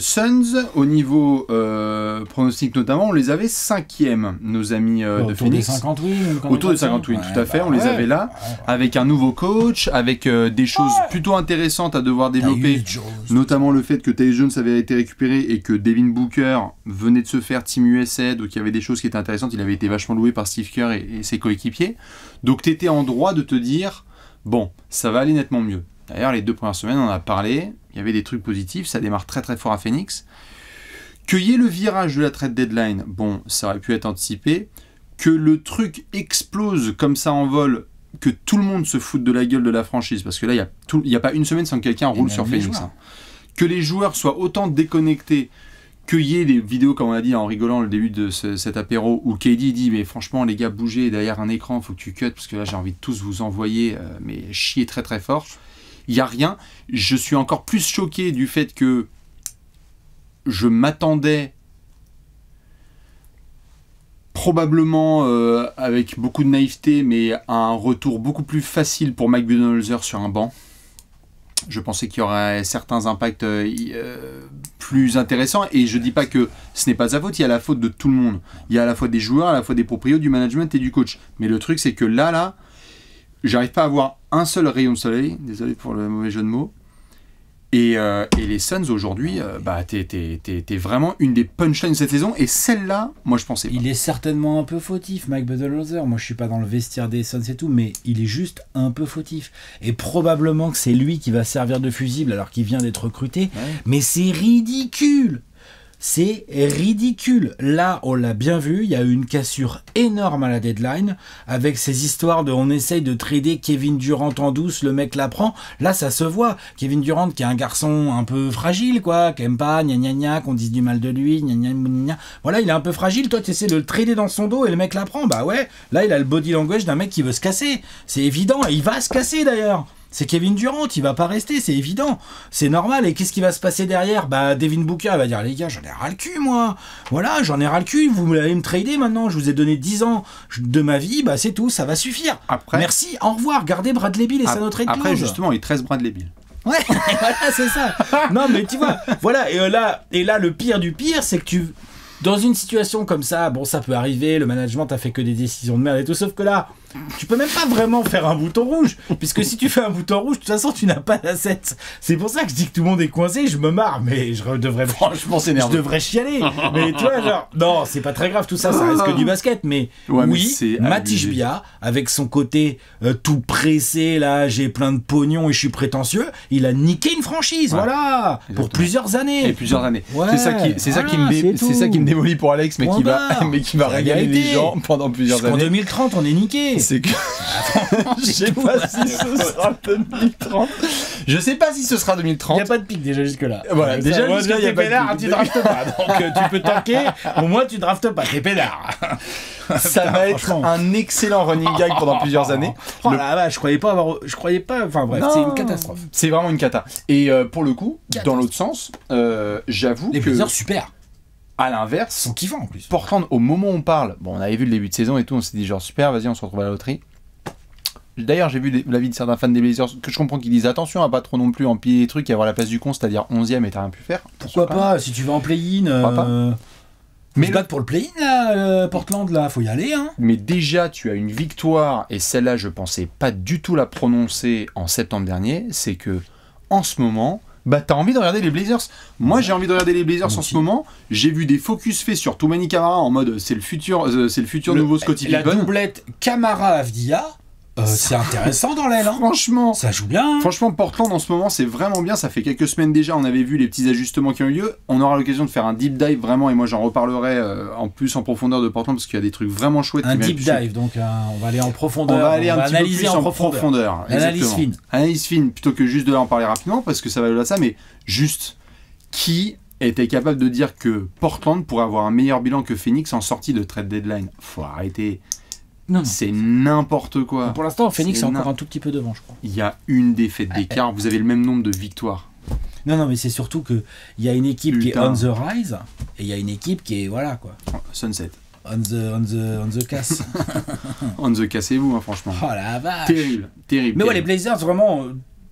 Suns, au niveau pronostic notamment, on les avait 5e, nos amis de Phoenix. Autour de 50 wins, tout à fait. On les avait là, avec un nouveau coach, avec des choses plutôt intéressantes à devoir développer. Notamment le fait que Tyus Jones avait été récupéré et que Devin Booker venait de se faire Team USA, donc il y avait des choses qui étaient intéressantes. Il avait été vachement loué par Steve Kerr et ses coéquipiers. Donc tu étais en droit de te dire, bon, ça va aller nettement mieux. D'ailleurs, les 2 premières semaines, on en a parlé, il y avait des trucs positifs, ça démarre très très fort à Phoenix. Qu'il y ait le virage de la trade deadline, bon, ça aurait pu être anticipé. Que le truc explose comme ça en vol, que tout le monde se foute de la gueule de la franchise, parce que là, il n'y a pas une semaine sans que quelqu'un roule sur Phoenix. Hein. Que les joueurs soient autant déconnectés, qu'il y ait des vidéos, comme on a dit en rigolant le début de cet apéro, où KD dit, mais franchement les gars, bougez derrière un écran, faut que tu cut, parce que là j'ai envie de tous vous envoyer, mais chier très très fort. Il n'y a rien. Je suis encore plus choqué du fait que je m'attendais probablement avec beaucoup de naïveté, mais à un retour beaucoup plus facile pour Mike Budenholzer sur un banc. Je pensais qu'il y aurait certains impacts plus intéressants, et je dis pas que ce n'est pas sa faute, il y a la faute de tout le monde. Il y a à la fois des joueurs, à la fois des proprios, du management et du coach. Mais le truc c'est que là, j'arrive pas à avoir un seul rayon de soleil, désolé pour le mauvais jeu de mots. Et les Suns aujourd'hui, t'es vraiment une des punchlines de cette saison, et celle-là, moi je pensais pas. Il est certainement un peu fautif, Mike Budenholzer. Moi je suis pas dans le vestiaire des Suns et tout, mais il est juste un peu fautif. Et probablement que c'est lui qui va servir de fusible alors qu'il vient d'être recruté. Ouais. Mais c'est ridicule. C'est ridicule. Là, on l'a bien vu, il y a eu une cassure énorme à la deadline, avec ces histoires de on essaye de trader Kevin Durant en douce, le mec l'apprend. Là, ça se voit. Kevin Durant, qui est un garçon un peu fragile, quoi, qui aime pas, gna gna gna, qu'on dise du mal de lui, gna gna gna. Voilà, il est un peu fragile. Toi, tu essaies de le trader dans son dos et le mec l'apprend. Bah ouais, là, il a le body language d'un mec qui veut se casser. C'est évident, et il va se casser d'ailleurs. C'est Kevin Durant, il va pas rester, c'est évident. C'est normal. Et qu'est-ce qui va se passer derrière ? Bah, Devin Booker, il va dire, les gars, j'en ai ras le cul, moi. Voilà, j'en ai ras le cul. Vous allez me trader maintenant. Je vous ai donné 10 ans de ma vie. Bah, c'est tout, ça va suffire. Après, merci, au revoir. Gardez Bradley Beal et sa notre trade clause. Après, justement, il 13 Bradley Beal. Ouais, voilà, c'est ça. Non, mais tu vois, voilà. Et là, le pire du pire, c'est que dans une situation comme ça, bon, ça peut arriver, le management a fait que des décisions de merde et tout, sauf que là, tu peux même pas vraiment faire un bouton rouge, puisque si tu fais un bouton rouge, de toute façon, tu n'as pas d'assets. C'est pour ça que je dis que tout le monde est coincé, je me marre, mais je devrais franchement s'énerver. Je devrais chialer. Mais tu vois, genre, non, c'est pas très grave tout ça, ça reste que du basket, mais ouais, oui, Matisse Bia, avec son côté tout pressé, là, j'ai plein de pognon et je suis prétentieux, il a niqué une franchise, ouais, voilà, exactement. Pour plusieurs années. Et plusieurs années. Ouais, c'est ça qui me démolit pour Alex, mais qui va régaler les gens pendant plusieurs années. En 2030, on est niqué. c'est que je sais pas si ce sera 2030. Je sais pas si ce sera Il 2030. n'y a pas de pic déjà jusque-là. Voilà, déjà moi, jusque-là, il y a t'es pas de pédard, pic. tu draftes pas. Donc tu peux tanker, au moins tu draftes pas, t'es pédard. Ça Putain, va être franchement. un excellent running gag pendant plusieurs années. Oh Le- la vache, je croyais pas, enfin bref, Non, c'est une catastrophe. C'est vraiment une cata. Et pour le coup, dans Catastrophe. l'autre sens, j'avoue Les que, Blazers, super. à Ils l'inverse, sont kiffants en plus. Portland, au moment où on parle, bon, on avait vu le début de saison et tout, on s'est dit genre super, vas-y, on se retrouve à la loterie. D'ailleurs, j'ai vu l'avis de certains fans des Blazers que je comprends qu'ils disent attention à pas trop non plus empiler les trucs et avoir la place du con, c'est-à-dire 11ème et t'as rien pu faire. Pourquoi pas, si tu vas en play-in. Pourquoi pas. Mais Mais se battre pour le play-in, là, Portland, là, faut y aller, hein. Mais déjà, tu as une victoire, et celle-là, je pensais pas du tout la prononcer en septembre dernier, c'est que, en ce moment, bah, t'as envie de regarder les Blazers. Moi, j'ai envie de regarder les Blazers Moi en aussi. ce moment. J'ai vu des focus faits sur Toumani Camara en mode c'est le futur nouveau Scottie La Pippen. doublette Camara-Avdia, c'est intéressant dans l'aile, hein. Franchement, Ça joue bien. Franchement, Portland en ce moment, c'est vraiment bien. Ça fait quelques semaines déjà, on avait vu les petits ajustements qui ont eu lieu. On aura l'occasion de faire un deep dive vraiment, et moi j'en reparlerai en plus en profondeur de Portland parce qu'il y a des trucs vraiment chouettes. Un qui deep viennent dive, donc on va aller en On profondeur. va aller un petit peu analyser plus en profondeur. Analyse exactement. fine. Analyse fine, plutôt que juste de là en parler rapidement, parce que ça va au-delà de ça, mais juste qui était capable de dire que Portland pourrait avoir un meilleur bilan que Phoenix en sortie de trade deadline. Faut arrêter. Non, non. C'est n'importe quoi. Pour l'instant, Phoenix est C'est encore un tout petit peu devant, je crois. Il y a une défaite d'écart, vous avez le même nombre de victoires. Non, mais c'est surtout qu'il y a une équipe qui est Putain. on the rise et il y a une équipe qui est, voilà quoi, Sunset. on the casse. On the cassez-vous, hein, franchement. Oh la vache. Terrible, terrible. Mais ouais, les terrible. Blazers, vraiment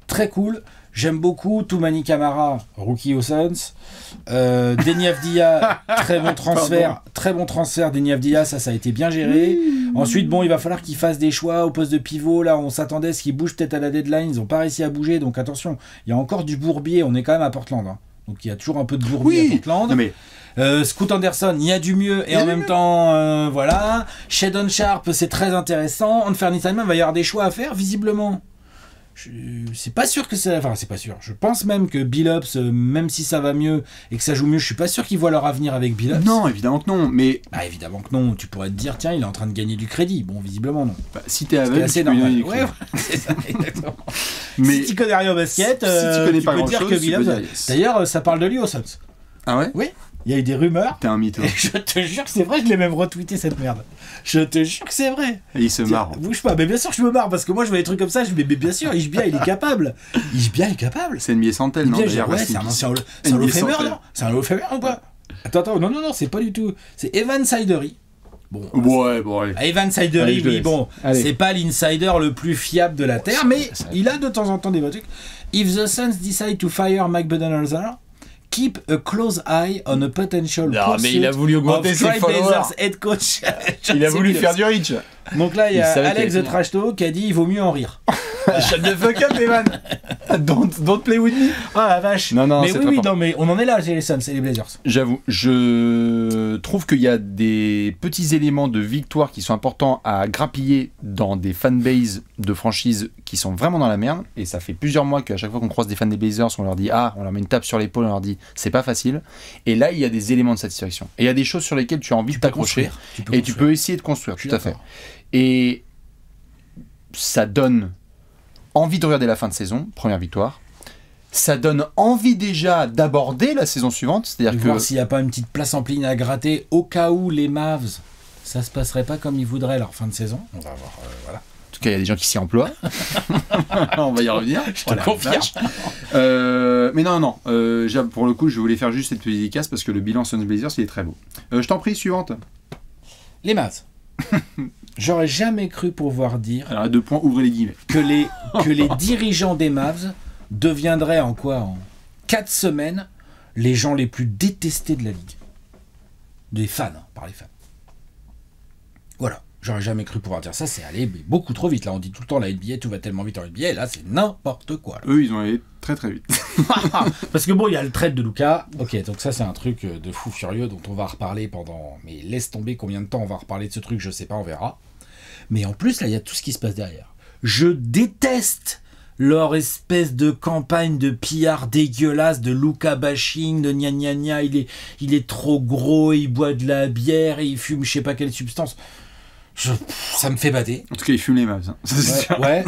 très cool. J'aime beaucoup Toumani Camara, rookie aux Suns. Deni Avdija, très bon transfert. Très bon transfert, Deni Avdija, ça a été bien géré. Ensuite, bon, il va falloir qu'ils fassent des choix au poste de pivot. Là, on s'attendait à ce qu'ils bougent peut-être à la deadline. Ils n'ont pas réussi à bouger, donc attention, il y a encore du bourbier. On est quand même à Portland, hein. Donc il y a toujours un peu de bourbier Oui. à Portland. Non, mais Scoot Anderson, il y a du mieux Il y et a en du même mieux. temps, voilà. Shadon Sharp, c'est très intéressant. Anthony Simon, il va y avoir des choix à faire, visiblement. C'est pas sûr que c'est. Enfin, c'est pas sûr. Je pense même que Billups, même si ça va mieux et que ça joue mieux, je suis pas sûr qu'ils voient leur avenir avec Billups. non, évidemment que non. Mais Bah, évidemment que non. Tu pourrais te dire, tiens, il est en train de gagner du crédit. Bon, visiblement, non. bah, si t'es C'est aveugle, assez tu peux y normal. donner des Ouais, coups. ouais, c'est ça, exactement. Mais Si tu connais rien au basket, si tu connais tu pas peux dire grand-chose, que tu peux Billups. dire yes. D'ailleurs, ça parle de lui aux Suns. ah ouais, Oui, il y a eu des rumeurs. t'es un mytho. Et je te jure que c'est vrai, je l'ai même retweeté cette merde. Je te jure que c'est vrai. Et il se marre. Bouge pas, mais bien sûr que je me marre parce que moi je vois des trucs comme ça, je me dis mais bien sûr, Ishbia il est capable. Ishbia est capable. C'est NBA Santel, non Ishbia, d'ailleurs. ouais, rest c'est in un peace. ancien c'est un Hall of NBA Famer, Santel. non? C'est un Hall of Famer ou pas? Attends, non, c'est pas du tout. C'est Evan Sidery. Bon, Ouais, bon, allez. Evan Sidery, Allez, je le oui, laisse. bon, Allez. c'est pas l'insider le plus fiable de la Terre, mais ça- il a de temps en temps des bons trucs. If the Suns decide to fire Mike Budenholzer, keep a close eye on a potential Non, mais il a voulu augmenter of ses Trailblazers followers. head coach. Il a voulu faire du reach. Donc là, il y Il a savait Alex qu'il the allait Trash Talk qui a dit il vaut mieux en rire. Shut the fuck up, Evan. Don't play with me. Ah la vache. Non, mais c'est oui, très oui, fort. non, mais on en est là chez les Suns et les Blazers. J'avoue, je trouve qu'il y a des petits éléments de victoire qui sont importants à grappiller dans des fanbases de franchises qui sont vraiment dans la merde. Et ça fait plusieurs mois qu'à chaque fois qu'on croise des fans des Blazers, on leur dit on leur met une tape sur l'épaule, on leur dit c'est pas facile. Et là, il y a des éléments de satisfaction. Et il y a des choses sur lesquelles tu as envie de t'accrocher. Et tu peux essayer de construire, Je suis tout à fait. d'accord. Et ça donne envie de regarder la fin de saison, première victoire. Ça donne envie déjà d'aborder la saison suivante, De c'est-à-dire voir que s'il n'y a pas une petite place en ligne à gratter au cas où les Mavs, ça se passerait pas comme ils voudraient leur fin de saison. On va voir, voilà. en tout cas il y a des gens qui s'y emploient. On va y revenir. Je te confirme. Mais non, pour le coup, je voulais faire juste cette petite dédicace parce que le bilan Suns Blazers, il est très beau. Je t'en prie, suivante. Les Mavs. J'aurais jamais cru pouvoir dire Alors à 2 points, ouvrez les guillemets. que les dirigeants des Mavs deviendraient en 4 semaines les gens les plus détestés de la ligue. Des fans, hein, par les fans. Voilà, j'aurais jamais cru pouvoir dire ça, c'est allé mais beaucoup trop vite. Là, on dit tout le temps la NBA, tout va tellement vite en NBA, et là, c'est n'importe quoi. Là. Eux, ils ont allé très très vite. Parce que bon, il y a le trade de Luka. Ok, donc ça, c'est un truc de fou furieux dont on va reparler pendant. Mais laisse tomber combien de temps on va reparler de ce truc, je sais pas, on verra. Mais en plus, là, il y a tout ce qui se passe derrière. Je déteste leur espèce de campagne de pillard dégueulasse, de Luka bashing, de gna gna gna, il est trop gros, il boit de la bière, et il fume je sais pas quelle substance. Ça me fait bader. En tout cas, ils fument les Mavs. Hein. Ça, c'est sûr. Ouais.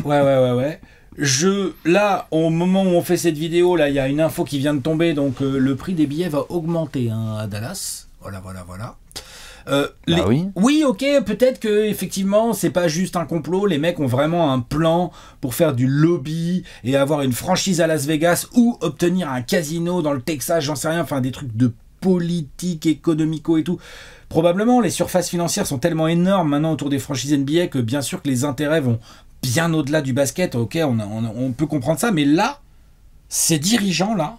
Là, au moment où on fait cette vidéo, là, il y a une info qui vient de tomber, donc le prix des billets va augmenter à Dallas. Voilà. Oui, ok, peut-être que effectivement, c'est pas juste un complot. Les mecs ont vraiment un plan pour faire du lobby et avoir une franchise à Las Vegas ou obtenir un casino dans le Texas, j'en sais rien. Enfin, des trucs de politique, économico et tout. Probablement, les surfaces financières sont tellement énormes maintenant autour des franchises NBA que bien sûr que les intérêts vont bien au-delà du basket. Ok, on peut comprendre ça, mais là, ces dirigeants-là,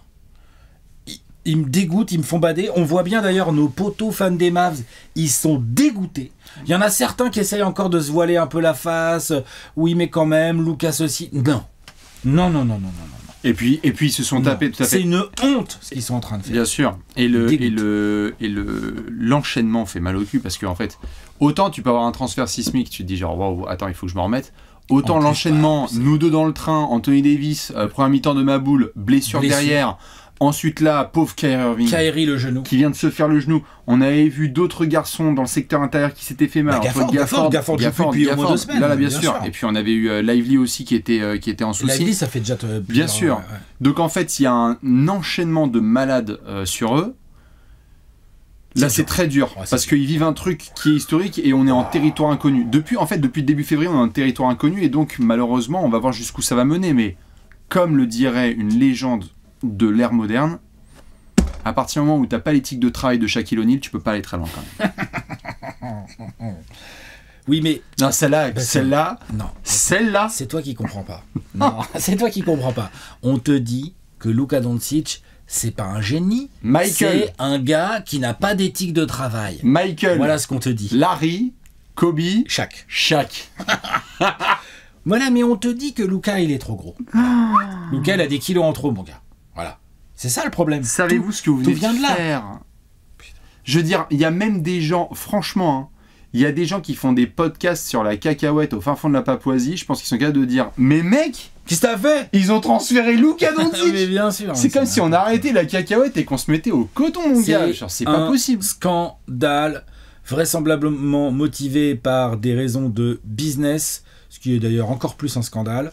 ils me dégoûtent, ils me font bader. On voit bien d'ailleurs nos potos fans des Mavs, ils sont dégoûtés. Il y en a certains qui essayent encore de se voiler un peu la face. Oui, mais quand même, Lucas aussi. Non. Et puis ils se sont tapés tout à fait. C'est une honte ce qu'ils sont en train de faire. Bien sûr. Et l'enchaînement fait mal au cul parce qu'en fait, autant tu peux avoir un transfert sismique, tu te dis genre waouh, attends, il faut que je me remette. Autant l'enchaînement, nous deux dans le train, Anthony Davis, première mi-temps de Maboul, blessure derrière. Ensuite là, pauvre Kyrie Irving. Kyrie le genou. Qui vient de se faire le genou. On avait vu d'autres garçons dans le secteur intérieur qui s'étaient fait mal. Gafford depuis au moins 2 semaines. Là, bien sûr. Et puis on avait eu Lively aussi qui était en souci. Lively, ça fait déjà bien sûr. Ouais. Donc en fait, il y a un enchaînement de malades sur eux. Là, c'est très dur parce qu'ils vivent un truc qui est historique et on est en territoire inconnu. Depuis le début février, on est en territoire inconnu et donc malheureusement, on va voir jusqu'où ça va mener. Mais comme le dirait une légende de l'ère moderne, à partir du moment où tu n'as pas l'éthique de travail de Shaquille O'Neal, tu peux pas aller très loin quand même. Oui, mais... Non, celle-là, c'est toi qui comprends pas. Non, c'est toi qui comprends pas. On te dit que Luka Doncic, c'est pas un génie. Michael. C'est un gars qui n'a pas d'éthique de travail. Michael. Voilà ce qu'on te dit. Larry, Kobe, Shaq. Voilà, mais on te dit que Luka, il est trop gros. Luka, il a des kilos en trop, mon gars. Voilà. C'est ça le problème. Savez-vous ce que vous venez de faire ? Je veux dire, il y a même des gens, franchement, il y a des gens qui font des podcasts sur la cacahuète au fin fond de la Papouasie. Je pense qu'ils sont capables de dire, mais mec, qu'est-ce que t'as fait ? Ils ont transféré Luka Doncic. Mais bien sûr. C'est comme si on arrêtait la cacahuète et qu'on se mettait au coton, mon gars. Genre, c'est pas possible. Scandale, vraisemblablement motivé par des raisons de business, ce qui est d'ailleurs encore plus un scandale.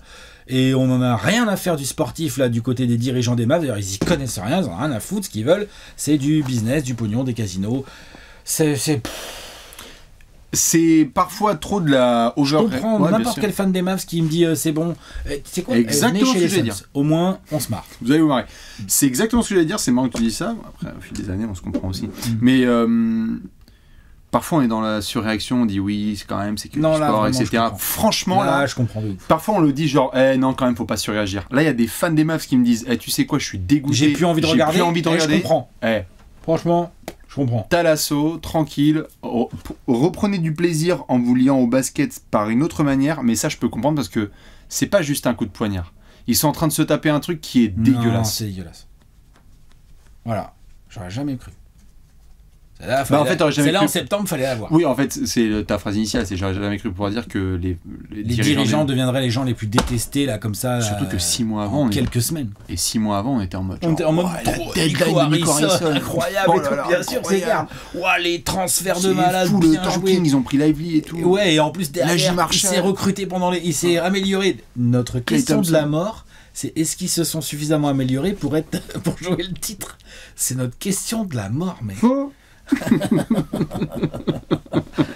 Et on n'en a rien à faire du sportif là du côté des dirigeants des Mavs. D'ailleurs, ils y connaissent rien, ils n'en ont rien à foutre. Ce qu'ils veulent, c'est du business, du pognon, des casinos. C'est parfois trop de la over. Je comprends n'importe quel fan des Mavs qui me dit c'est bon. C'est quoi ? Exactement ce que j'allais dire. Au moins, on se marre. Vous allez vous marrer. C'est exactement ce que j'allais dire. C'est marrant que tu dis ça. Après, au fil des années, on se comprend aussi. Mais parfois, on est dans la surréaction. On dit oui, c'est quand même, c'est que non, le sport, là, etc. Franchement, là, je comprends. Parfois, on le dit genre, non, quand même, faut pas surréagir. Là, il y a des fans des Mavs qui me disent, tu sais quoi, je suis dégoûté. J'ai plus envie de regarder. Je comprends. Franchement. Je comprends. Talasso, tranquille, reprenez du plaisir en vous liant au basket par une autre manière, mais ça je peux comprendre parce que c'est pas juste un coup de poignard. Ils sont en train de se taper un truc qui est dégueulasse. Non, c'est dégueulasse. Voilà, j'aurais jamais cru. C'est là en septembre, fallait la voir. Oui, en fait, c'est ta phrase initiale, c'est j'aurais jamais cru pouvoir dire que les dirigeants deviendraient les gens les plus détestés là, comme ça. Surtout que 6 mois avant, quelques semaines. Et 6 mois avant, on était en mode. On était en mode Nico Harrison, incroyable. Bien sûr, c'est clair. Les transferts de malades, bien joués. Ils ont pris Lively et tout. Ouais, et en plus derrière, il s'est recruté il s'est amélioré. Notre question de la mort, c'est est-ce qu'ils se sont suffisamment améliorés pour jouer le titre ? C'est notre question de la mort, mec.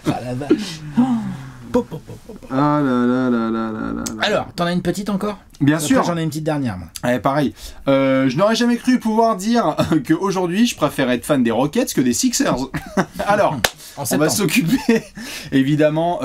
La vache. Ah là là là là là là. Alors, t'en as une petite encore ? Bien sûr. J'en ai une petite dernière, moi. Pareil. Je n'aurais jamais cru pouvoir dire qu'aujourd'hui, je préfère être fan des Rockets que des Sixers. Alors, on va s'occuper, évidemment,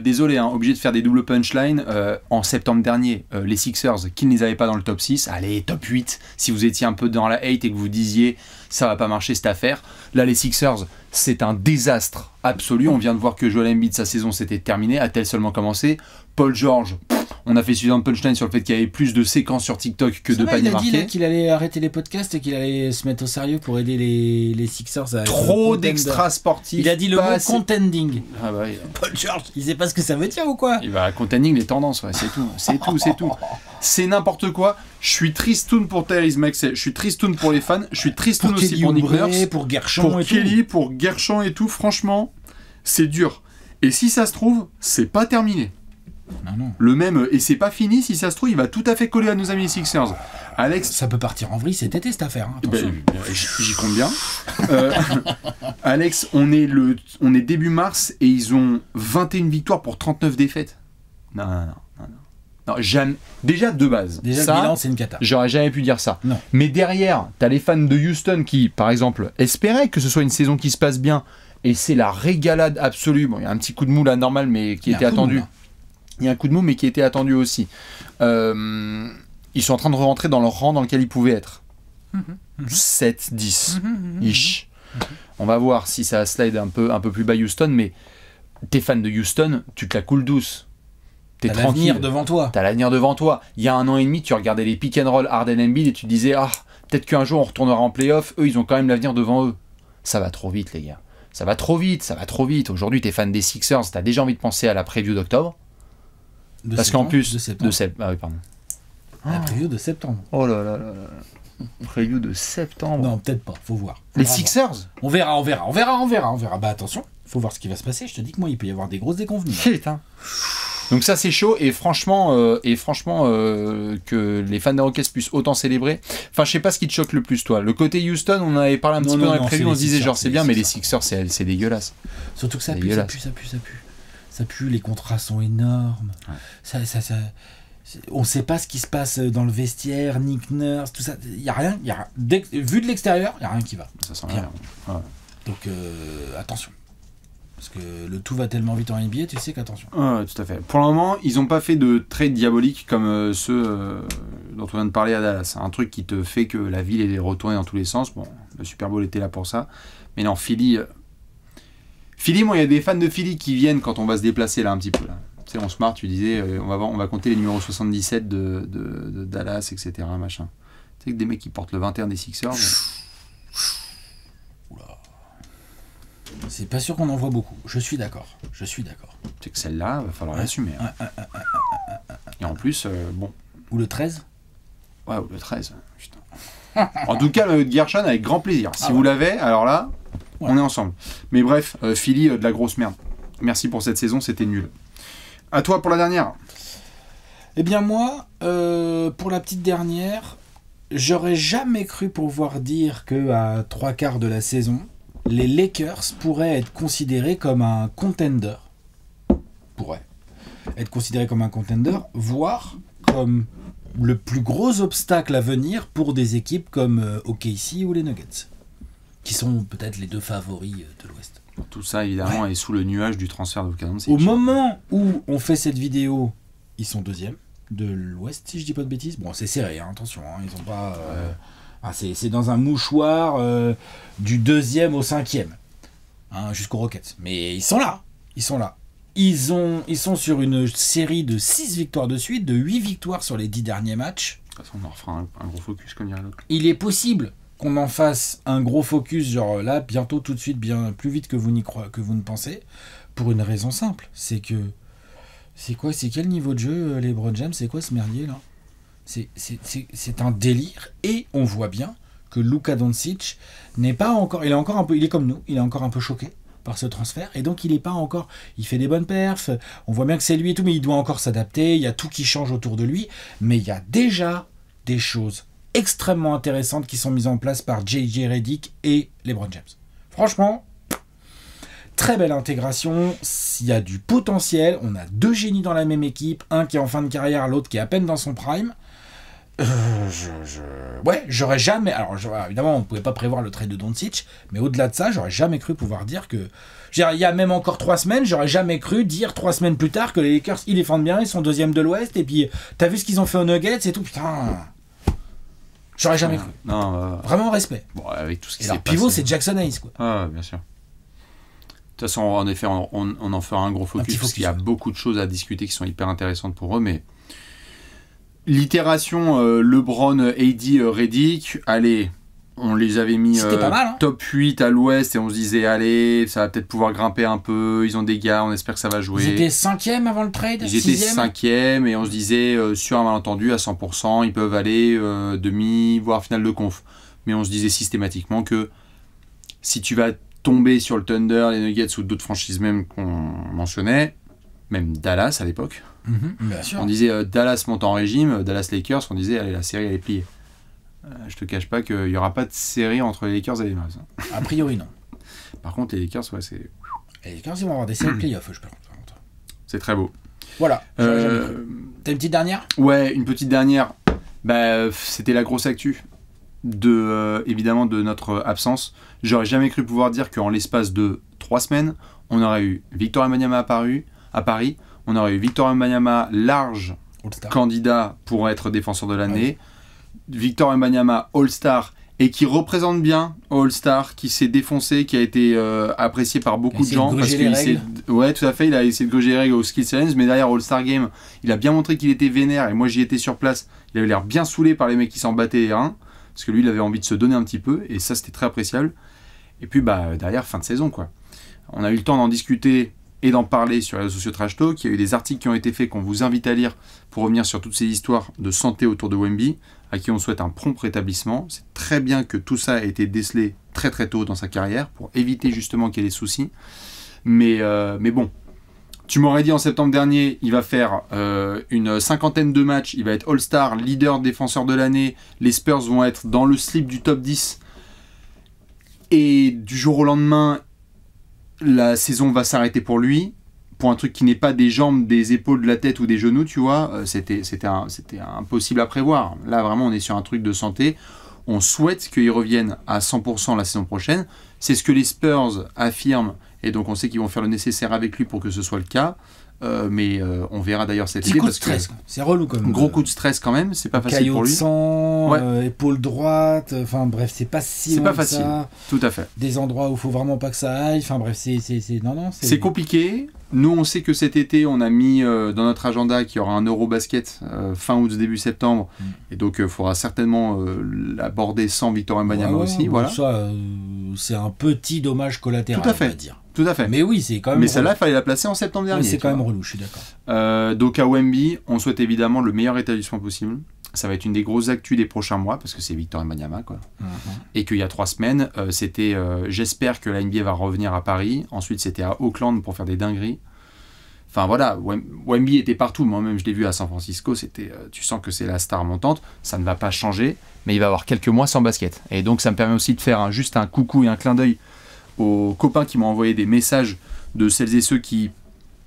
désolé, obligé de faire des doubles punchlines. En septembre dernier, les Sixers, qui ne les avaient pas dans le top 6, allez, top 8, si vous étiez un peu dans la hate et que vous disiez ça va pas marcher cette affaire. Là, les Sixers, c'est un désastre absolu. On vient de voir que Joel Embiid, sa saison s'était terminée, a-t-elle seulement commencé. Paul George, on a fait suffisamment de punchline sur le fait qu'il y avait plus de séquences sur TikTok que de paniers marqués. Il a dit qu'il allait arrêter les podcasts et qu'il allait se mettre au sérieux pour aider les Sixers à trop d'extra sportifs. Il a dit le mot contending. Ah bah, Paul George, il sait pas ce que ça veut dire ou quoi ? Il va contending les tendances, ouais, c'est tout. C'est tout. C'est n'importe quoi. Je suis tristoun pour Therese Maxey, je suis tristoun pour les fans, je suis tristoun aussi pour Nick Nurse, pour Gershon pour Kelly, pour Gershon et tout. Franchement, c'est dur. Et si ça se trouve, c'est pas terminé. Non. Le même, et c'est pas fini, si ça se trouve, il va tout à fait coller à nos amis Sixers. Alex... Ça peut partir en vrille cet été, cette affaire. Hein, attention. J'y compte bien. Alex, on est début mars et ils ont 21 victoires pour 39 défaites. Non, jamais. Déjà de base. Déjà, ça, le bilan, c'est une cata. J'aurais jamais pu dire ça. Non. Mais derrière, t'as les fans de Houston qui, par exemple, espéraient que ce soit une saison qui se passe bien. Et c'est la régalade absolue. Bon, il y a un petit coup de mou là, normal, mais qui était attendu. Il y a un coup de mou, mais qui était attendu aussi. Ils sont en train de rentrer dans leur rang dans lequel ils pouvaient être. 7, 10. Ish. On va voir si ça slide un peu plus bas Houston, mais t'es fan de Houston, tu te la coules douce. T'es tranquille. T'as l'avenir devant toi. T'as l'avenir devant toi. Il y a 1 an et demi, tu regardais les pick and roll Harden Embiid et tu te disais, peut-être qu'un jour on retournera en playoff. Eux, ils ont quand même l'avenir devant eux. Ça va trop vite, les gars. Ça va trop vite. Aujourd'hui, t'es fan des Sixers, t'as déjà envie de penser à la preview d'octobre. Parce qu'en plus, de septembre. Ah oui, pardon. La preview de septembre. Oh là là. Preview de septembre. Non, peut-être pas, faut voir. Les Sixers. On verra. Bah attention, faut voir ce qui va se passer. Je te dis que moi, il peut y avoir des grosses déconvenues. Putain. Donc ça c'est chaud et franchement que les fans des Rockets puissent autant célébrer. Enfin je sais pas ce qui te choque le plus toi. Le côté Houston on avait parlé un petit peu dans les previews, on se disait genre c'est bien mais les Sixers c'est dégueulasse. Surtout que ça pue. Ça pue, les contrats sont énormes. Ouais. On sait pas ce qui se passe dans le vestiaire, Nick Nurse, tout ça. Y a rien. Vu de l'extérieur, y a rien qui va. Ça sent rien. Ouais. Donc attention. Parce que le tout va tellement vite en NBA, tu sais qu'attention. Tout à fait. Pour le moment, ils n'ont pas fait de trade diabolique comme ceux dont on vient de parler à Dallas. Un truc qui te fait que la ville est retournée dans tous les sens. Bon, le Super Bowl était là pour ça. Mais non, Philly, moi, il y a des fans de Philly qui viennent quand on va se déplacer là un petit peu. Là. Tu sais, on se marre, tu disais, on va compter les numéros 77 de Dallas, etc. Machin. Tu sais que des mecs qui portent le 21 des Sixers... C'est pas sûr qu'on en voit beaucoup. Je suis d'accord. C'est que celle-là, va falloir l'assumer. Hein. Et en plus, bon... Ou le 13 Ouais, ou le 13. Putain. En tout cas, le Gershon, avec grand plaisir. Si vous l'avez, alors là, on est ensemble. Mais bref, Philly, de la grosse merde. Merci pour cette saison, c'était nul. À toi pour la dernière. Eh bien moi, pour la petite dernière, j'aurais jamais cru pouvoir dire qu'à 3/4 de la saison, les Lakers pourraient être considérés comme un contender. Voire comme le plus gros obstacle à venir pour des équipes comme OKC ou les Nuggets, qui sont peut-être les deux favoris de l'Ouest. Tout ça, évidemment, est sous le nuage du transfert d'Oklahoma. Au moment où on fait cette vidéo, ils sont deuxième de l'Ouest, si je dis pas de bêtises. Bon, c'est serré, hein, attention, hein, ils ont pas... c'est dans un mouchoir du 2e au 5e, hein, jusqu'aux Rockets. Mais ils sont là. Ils sont sur une série de 6 victoires de suite, de 8 victoires sur les 10 derniers matchs. De toute façon, on en refera un gros focus comme dirait l'autre. Il est possible qu'on en fasse un gros focus, genre là, bientôt, tout de suite, bien plus vite que vous ne pensez, pour une raison simple. C'est quel niveau de jeu, LeBron James? C'est quoi ce merdier, là? C'est un délire, et on voit bien que Luka Doncic n'est pas encore, il est comme nous, il est encore un peu choqué par ce transfert, et donc il est pas encore, il fait des bonnes perfs, on voit bien que c'est lui et tout, mais il doit encore s'adapter, il y a tout qui change autour de lui, mais il y a déjà des choses extrêmement intéressantes qui sont mises en place par JJ Redick et LeBron James. Franchement, très belle intégration, il y a du potentiel, on a 2 génies dans la même équipe, un qui est en fin de carrière, l'autre qui est à peine dans son prime. J'aurais jamais... Alors, évidemment, on ne pouvait pas prévoir le trade de Doncic, mais au-delà de ça, j'aurais jamais cru pouvoir dire que... Il y a même encore 3 semaines, j'aurais jamais cru dire 3 semaines plus tard que les Lakers, ils défendent bien, ils sont 2e de l'Ouest, et puis, t'as vu ce qu'ils ont fait aux Nuggets et tout, putain... J'aurais jamais cru. Non, vraiment respect. Bon, avec tout ce qui et s'est leur pivot, passé. c'est Jackson Hayes, quoi. Ah, bien sûr. De toute façon, en effet, on en fera un gros focus, parce qu'il y a beaucoup de choses à discuter qui sont hyper intéressantes pour eux, mais... L'itération LeBron, AD, Redick, allez, on les avait mis pas mal, hein. top 8 à l'Ouest et on se disait, allez, ça va peut-être pouvoir grimper un peu, ils ont des gars, on espère que ça va jouer. Ils étaient 5e avant le trade, Ils étaient 6e. 5e et on se disait, sur un malentendu, à 100%, ils peuvent aller demi, voire finale de conf. Mais on se disait systématiquement que si tu vas tomber sur le Thunder, les Nuggets ou d'autres franchises même qu'on mentionnait, même Dallas à l'époque. Bien sûr. On disait Dallas monte en régime, Dallas Lakers, on disait allez, la série elle est pliée. Je te cache pas qu'il n'y aura pas de série entre les Lakers et les Mavs. A priori, non. Par contre, les Lakers, ouais, c'est... Et les Lakers, ils vont avoir des séries playoffs, je pense. C'est très beau. Voilà. T'as une petite dernière ? Ouais, une petite dernière. Bah, c'était la grosse actu évidemment de notre absence. J'aurais jamais cru pouvoir dire qu'en l'espace de 3 semaines, on aurait eu Victor Wembanyama à Paris, on aurait eu Victor Wembanyama large candidat pour être défenseur de l'année, Victor Wembanyama All-Star et qui représente bien All-Star, qui s'est défoncé, qui a été apprécié par beaucoup de gens. Parce ouais, tout à fait, il a essayé de gruger les règles au Skill Challenge, mais derrière All-Star Game, il a bien montré qu'il était vénère, et moi j'y étais sur place, il avait l'air bien saoulé par les mecs qui s'en battaient les reins, parce que lui il avait envie de se donner un petit peu, et ça c'était très appréciable. Et puis bah derrière, fin de saison quoi. On a eu le temps d'en discuter et d'en parler sur les réseaux sociaux Trash Talk. Il y a eu des articles qui ont été faits qu'on vous invite à lire pour revenir sur toutes ces histoires de santé autour de Wemby, à qui on souhaite un prompt rétablissement. C'est très bien que tout ça ait été décelé très très tôt dans sa carrière pour éviter justement qu'il y ait des soucis. Mais bon, tu m'aurais dit en septembre dernier, il va faire une 50aine de matchs, il va être All-Star, leader défenseur de l'année, les Spurs vont être dans le slip du top 10, et du jour au lendemain, la saison va s'arrêter pour lui, pour un truc qui n'est pas des jambes, des épaules, de la tête ou des genoux, tu vois, c'était impossible à prévoir. Là, vraiment, on est sur un truc de santé. On souhaite qu'il revienne à 100% la saison prochaine. C'est ce que les Spurs affirment, et donc on sait qu'ils vont faire le nécessaire avec lui pour que ce soit le cas. Mais on verra d'ailleurs cet été. Parce que c'est relou quand même. Gros coup de stress quand même, c'est pas facile pour lui. Caillot de sang, épaule droite, enfin bref, c'est pas si c'est loin pas facile, ça. Tout à fait. Des endroits où il faut vraiment pas que ça aille, enfin bref, c'est compliqué. Nous on sait que cet été on a mis dans notre agenda qu'il y aura un Eurobasket fin août, début septembre, et donc il faudra certainement l'aborder sans Victor Wembanyama aussi. Voilà. Ça, c'est un petit dommage collatéral, tout à fait. On va dire. Tout à fait. Mais oui, c'est quand même. Mais celle-là, il fallait la placer en septembre dernier. C'est quand même relou, je suis d'accord. Donc à Wemby, on souhaite évidemment le meilleur établissement possible. Ça va être une des grosses actus des prochains mois, parce que c'est Victor Wembanyama, quoi. Et qu'il y a 3 semaines, c'était j'espère que la NBA va revenir à Paris. Ensuite, c'était à Auckland pour faire des dingueries. Enfin voilà, Wemby était partout. Moi-même, je l'ai vu à San Francisco. Tu sens que c'est la star montante. Ça ne va pas changer, mais il va avoir quelques mois sans basket. Et donc, ça me permet aussi de faire juste un coucou et un clin d'œil aux copains qui m'ont envoyé des messages de celles et ceux qui,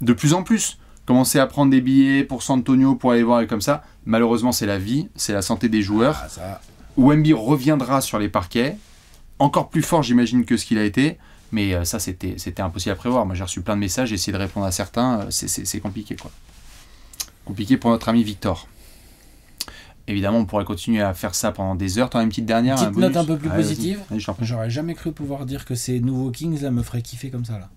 de plus en plus, commençaient à prendre des billets pour San Antonio pour aller voir et comme ça. Malheureusement, c'est la vie, c'est la santé des joueurs. Wemby reviendra sur les parquets, encore plus fort, j'imagine, que ce qu'il a été. Mais ça, c'était impossible à prévoir. Moi, j'ai reçu plein de messages, j'ai essayé de répondre à certains. C'est compliqué, quoi. Compliqué pour notre ami Victor. Évidemment, on pourrait continuer à faire ça pendant des heures. T'en as une petite dernière, petite note un peu plus positive. Vas-y, j'aurais jamais cru pouvoir dire que ces nouveaux Kings là me feraient kiffer comme ça là.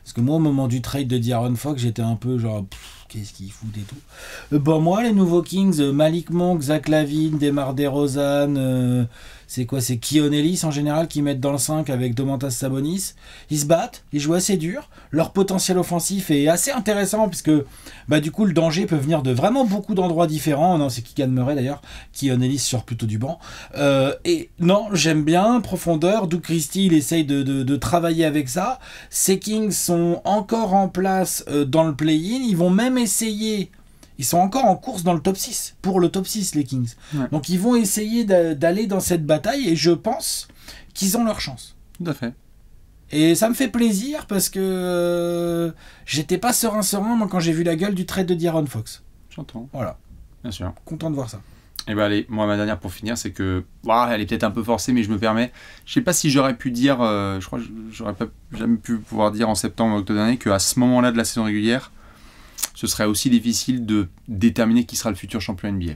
Parce que moi, au moment du trade de De'Aaron Fox, j'étais un peu genre qu'est-ce qu'ils foutent et tout. Bon, moi, les nouveaux Kings, Malik Monk, Zach LaVine, DeMar DeRozan, c'est quoi, c'est Keon Ellis en général qui mettent dans le 5 avec Domantas Sabonis. Ils se battent, ils jouent assez dur. Leur potentiel offensif est assez intéressant puisque bah, du coup le danger peut venir de vraiment beaucoup d'endroits différents. Non, c'est Keegan Murray d'ailleurs. Keon Ellis sort plutôt du banc. Et non, j'aime bien, profondeur. Doug Christie, il essaye de travailler avec ça. Ces Kings sont encore en place dans le play-in. Ils vont même essayer... Ils sont encore en course dans le top 6, pour le top 6 les Kings. Ouais. Donc ils vont essayer d'aller dans cette bataille et je pense qu'ils ont leur chance. Tout à fait. Et ça me fait plaisir parce que j'étais pas serein moi quand j'ai vu la gueule du trade de De'Aaron Fox. J'entends. Voilà. Bien sûr. Content de voir ça. Et ben allez, moi ma dernière pour finir, c'est que elle est peut-être un peu forcée, mais je me permets. Je sais pas si j'aurais pu dire, je crois que j'aurais pas jamais pu pouvoir dire en septembre ou octobre dernier qu'à ce moment-là de la saison régulière, ce serait aussi difficile de déterminer qui sera le futur champion NBA.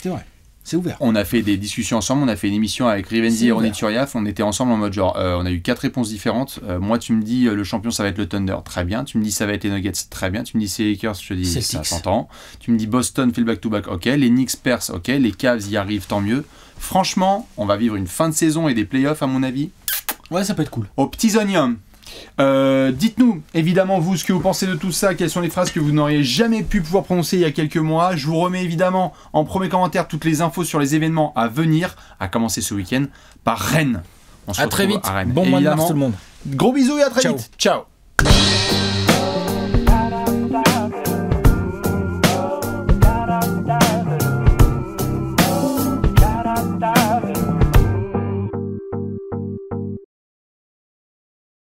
C'est vrai, c'est ouvert. On a fait des discussions ensemble, on a fait une émission avec Rivenzi et Ronny Turiaf, on était ensemble en mode genre, on a eu 4 réponses différentes. Moi tu me dis le champion ça va être le Thunder, très bien. Tu me dis ça va être les Nuggets, très bien. Tu me dis c'est les Lakers, je te dis ça s'entend. Tu me dis Boston fait le back-to-back, ok. Les Knicks percent, ok. Les Cavs y arrivent, tant mieux. Franchement, on va vivre une fin de saison et des playoffs à mon avis. Ouais, ça peut être cool. Aux petits oignons. Dites-nous évidemment vous ce que vous pensez de tout ça, quelles sont les phrases que vous n'auriez jamais pu pouvoir prononcer il y a quelques mois. Je vous remets évidemment en premier commentaire toutes les infos sur les événements à venir, à commencer ce week-end par Rennes. On se À très retrouve vite. à Rennes. Bon mois de mars Évidemment. tout le monde. Gros bisous et à très Ciao. vite. Ciao.